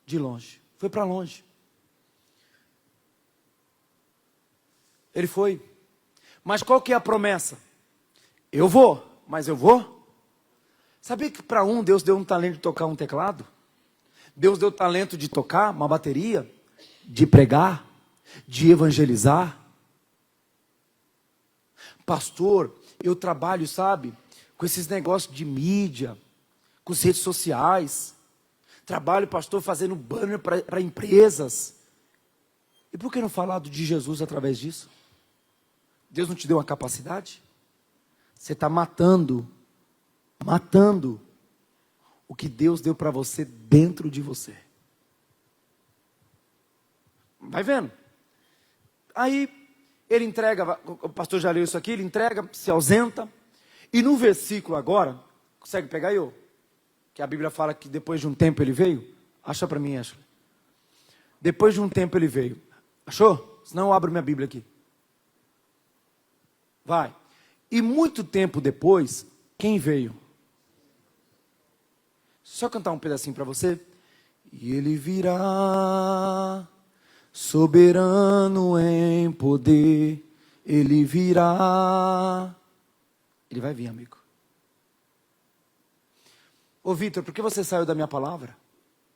Speaker 1: de longe. Foi para longe. Ele foi. Mas qual que é a promessa? Eu vou, mas eu vou. Sabia que para um Deus deu um talento de tocar um teclado? Deus deu o talento de tocar uma bateria, de pregar, de evangelizar. Pastor, eu trabalho, sabe, com esses negócios de mídia, com as redes sociais. Trabalho, pastor, fazendo banner para empresas. E por que não falar de Jesus através disso? Deus não te deu uma capacidade? Você está matando o que Deus deu para você dentro de você. Vai vendo? Aí ele entrega, o pastor já leu isso aqui, ele entrega, se ausenta. E no versículo agora, consegue pegar aí? Que a Bíblia fala que depois de um tempo ele veio. Acha para mim, Ashley. Depois de um tempo ele veio. Achou? Senão eu abro minha Bíblia aqui. Vai. E muito tempo depois, quem veio? Só cantar um pedacinho para você. E ele virá, soberano em poder. Ele virá. Ele vai vir, amigo. Ô Vitor, por que você saiu da minha palavra?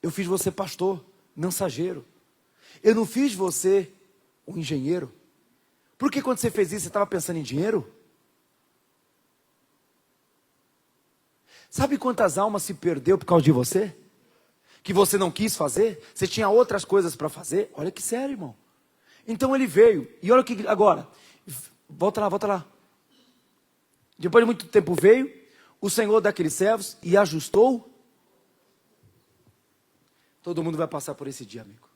Speaker 1: Eu fiz você pastor, mensageiro. Eu não fiz você um engenheiro. Por que quando você fez isso, você estava pensando em dinheiro? Sabe quantas almas se perdeu por causa de você? Que você não quis fazer? Você tinha outras coisas para fazer? Olha que sério, irmão. Então ele veio. E olha o que agora. Volta lá. Depois de muito tempo veio o Senhor daqueles servos e ajustou. Todo mundo vai passar por esse dia, amigo.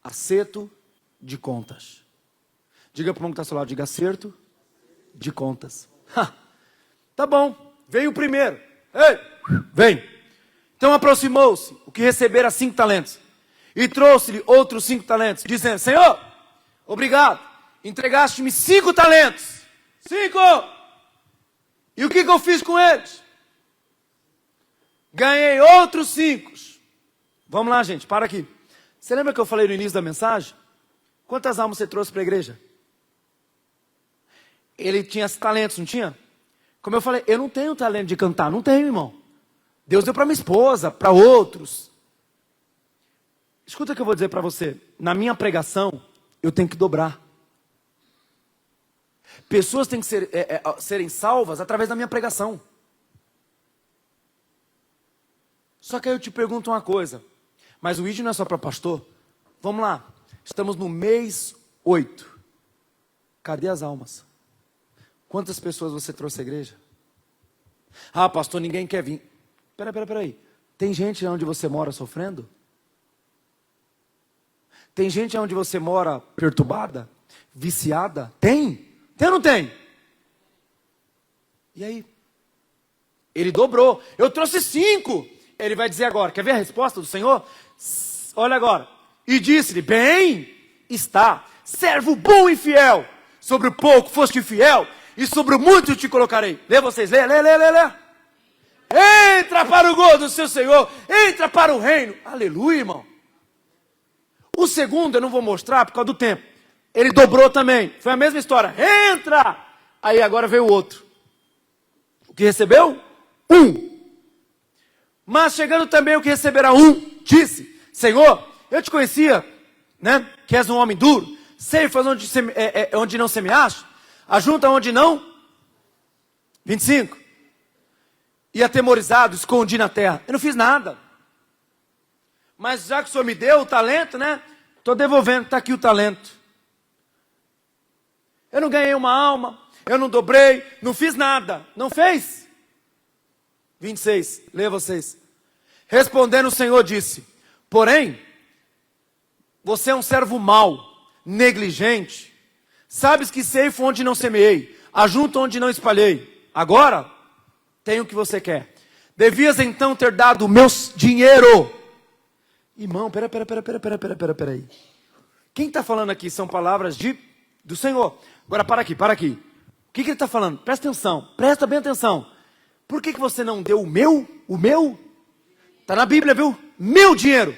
Speaker 1: Acerto de contas. Diga para o irmão que está ao seu lado, diga acerto de contas. Tá bom, veio o primeiro. Ei, vem. Então aproximou-se o que recebera 5 talentos. e trouxe-lhe outros 5 talentos, dizendo: Senhor, obrigado, entregaste-me 5 talentos. 5! E o que eu fiz com eles? Ganhei outros 5. Vamos lá, gente, para aqui. Você lembra que eu falei no início da mensagem? Quantas almas você trouxe para a igreja? Ele tinha talentos, não tinha? Como eu falei, eu não tenho talento de cantar, não tenho, irmão. Deus deu para minha esposa, para outros. Escuta o que eu vou dizer para você. Na minha pregação, eu tenho que dobrar. Pessoas têm que serem salvas através da minha pregação. Só que aí eu te pergunto uma coisa. Mas o vídeo não é só para pastor? Vamos lá. Estamos no mês 8. Cadê as almas? Quantas pessoas você trouxe à igreja? Ah, pastor, ninguém quer vir. Peraí. Tem gente onde você mora sofrendo? Tem gente onde você mora perturbada? Viciada? Tem? Tem ou não tem? E aí? Ele dobrou. Eu trouxe 5. Ele vai dizer agora. Quer ver a resposta do Senhor? Olha agora. E disse-lhe: bem está, servo bom e fiel. Sobre o pouco foste fiel, e sobre o muito te colocarei. Lê vocês, lê. Entra para o gozo do seu Senhor. Entra para o reino. Aleluia, irmão. O segundo eu não vou mostrar por causa do tempo. Ele dobrou também. Foi a mesma história. Entra! Aí agora veio o outro. O que recebeu? 1. Mas chegando também o que receberá 1, disse: Senhor, eu te conhecia, né? Que és um homem duro. Ceifas onde não semeaste, ajunta onde não. 25. E atemorizado, escondi na terra. Eu não fiz nada. Mas já que o Senhor me deu o talento, né? Estou devolvendo, está aqui o talento. Eu não ganhei uma alma, eu não dobrei, não fiz nada. Não fez? 26, leia vocês. Respondendo o Senhor disse: porém, você é um servo mau, negligente. Sabes que ceifo onde não semeei, ajunto onde não espalhei. Agora, tenho o que você quer. Devias então ter dado o meu dinheiro. Irmão, peraí. Quem está falando aqui são palavras do Senhor. Agora para aqui. O que ele está falando? Presta atenção, presta bem atenção. Por que você não deu o meu? O meu? Está na Bíblia, viu? Meu dinheiro.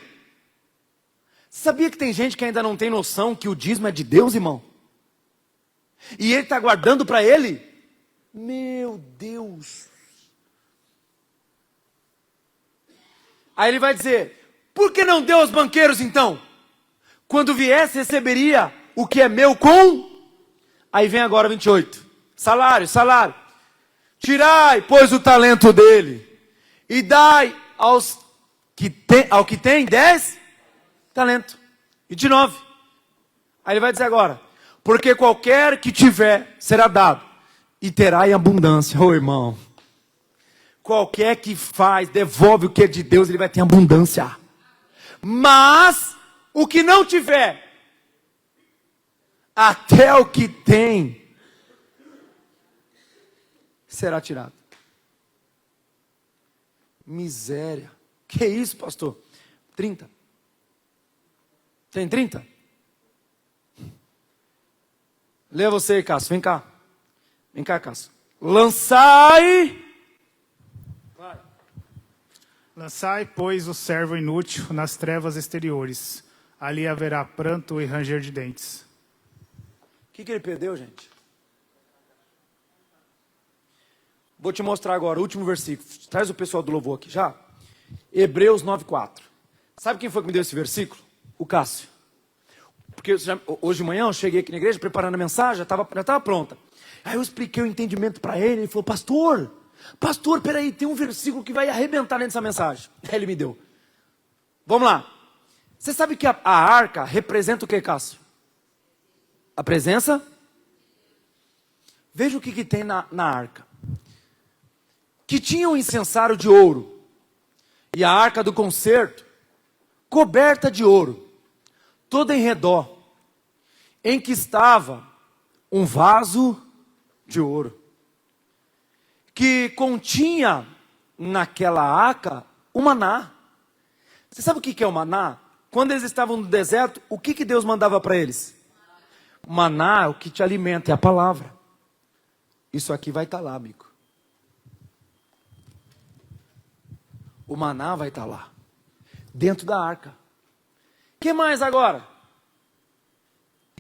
Speaker 1: Sabia que tem gente que ainda não tem noção que o dízimo é de Deus, irmão? E ele está guardando para ele? Meu Deus. Aí ele vai dizer: por que não deu aos banqueiros então? Quando viesse, receberia o que é meu com... Aí vem agora 28. Salário. Tirai, pois, o talento dele, e dai ao que tem 10 talentos. 29. Aí ele vai dizer agora: porque qualquer que tiver, será dado, e terá em abundância. Ô irmão, qualquer que faz, devolve o que é de Deus, ele vai ter abundância. Mas, o que não tiver, até o que tem, será tirado. Miséria. Que isso, pastor? 30. Tem 30? Lê você, Cássio. Vem cá. Vem cá, Cássio. Lançai. Vai.
Speaker 4: Lançai, pois, o servo inútil nas trevas exteriores. Ali haverá pranto e ranger de dentes.
Speaker 1: O que ele perdeu, gente? Vou te mostrar agora o último versículo. Traz o pessoal do louvor aqui já. Hebreus 9:4. Sabe quem foi que me deu esse versículo? O Cássio. Porque hoje de manhã eu cheguei aqui na igreja preparando a mensagem, já estava pronta. Aí eu expliquei o entendimento para ele. Ele falou: pastor, peraí, tem um versículo que vai arrebentar dentro dessa mensagem. Aí ele me deu. Vamos lá. Você sabe que a arca representa o que, Cássio? A presença? Veja o que tem na arca. Que tinha um incensário de ouro, e a arca do concerto, coberta de ouro, toda em redor, em que estava um vaso de ouro, que continha naquela arca o maná. Você sabe o que é o maná? Quando eles estavam no deserto, o que Deus mandava para eles? Maná, o que te alimenta, é a palavra. Isso aqui vai estar lá, amigo. O maná vai estar lá, dentro da arca. Que mais agora?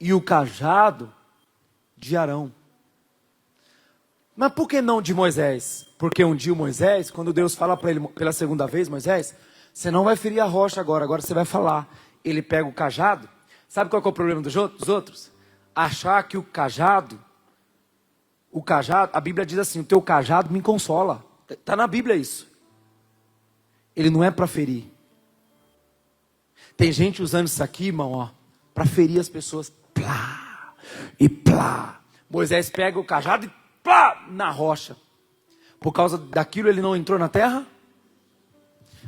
Speaker 1: E o cajado de Arão. Mas por que não de Moisés? Porque um dia o Moisés, quando Deus fala para ele pela segunda vez, Moisés, você não vai ferir a rocha agora você vai falar. Ele pega o cajado. Sabe qual é o problema dos outros? Achar que o cajado, a Bíblia diz assim, o teu cajado me consola. Está na Bíblia isso. Ele não é para ferir. Tem gente usando isso aqui, irmão, ó, para ferir as pessoas. Plá, e plá. Moisés pega o cajado e plá, na rocha. Por causa daquilo ele não entrou na terra.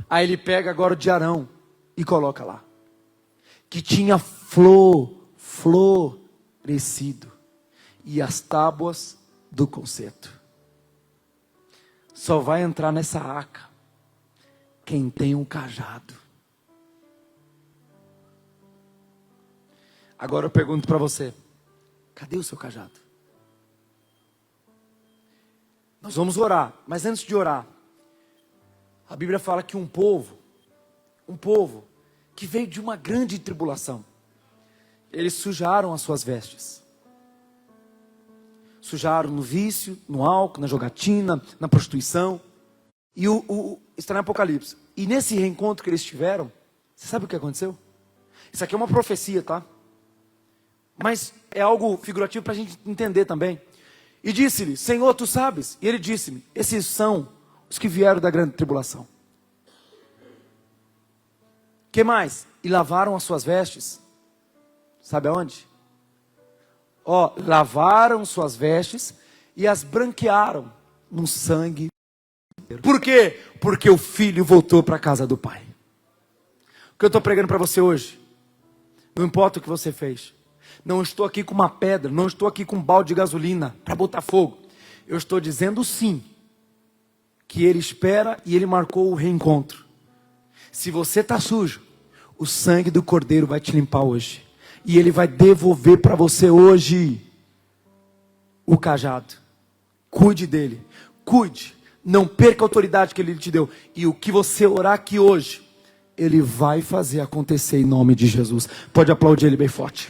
Speaker 1: Aí ele pega agora o de Arão e coloca lá. Que tinha florescido. E as tábuas do concerto. Só vai entrar nessa arca quem tem um cajado. Agora eu pergunto para você, cadê o seu cajado? Nós vamos orar, mas antes de orar, a Bíblia fala que um povo que veio de uma grande tribulação, eles sujaram as suas vestes. Sujaram no vício, no álcool, na jogatina, na prostituição. E está no Apocalipse. E nesse reencontro que eles tiveram, você sabe o que aconteceu? Isso aqui é uma profecia, tá? Mas é algo figurativo para a gente entender também. E disse-lhe, Senhor, tu sabes? E ele disse-me, esses são os que vieram da grande tribulação. Que mais? E lavaram as suas vestes. Sabe aonde? Lavaram suas vestes e as branquearam no sangue. Por quê? Porque o filho voltou para a casa do pai. O que eu estou pregando para você hoje? Não importa o que você fez. Não estou aqui com uma pedra, não estou aqui com um balde de gasolina para botar fogo. Eu estou dizendo sim, que ele espera e ele marcou o reencontro. Se você está sujo, o sangue do Cordeiro vai te limpar hoje. E ele vai devolver para você hoje o cajado. Cuide dele, cuide. Não perca a autoridade que ele te deu. E o que você orar aqui hoje, ele vai fazer acontecer em nome de Jesus. Pode aplaudir ele bem forte.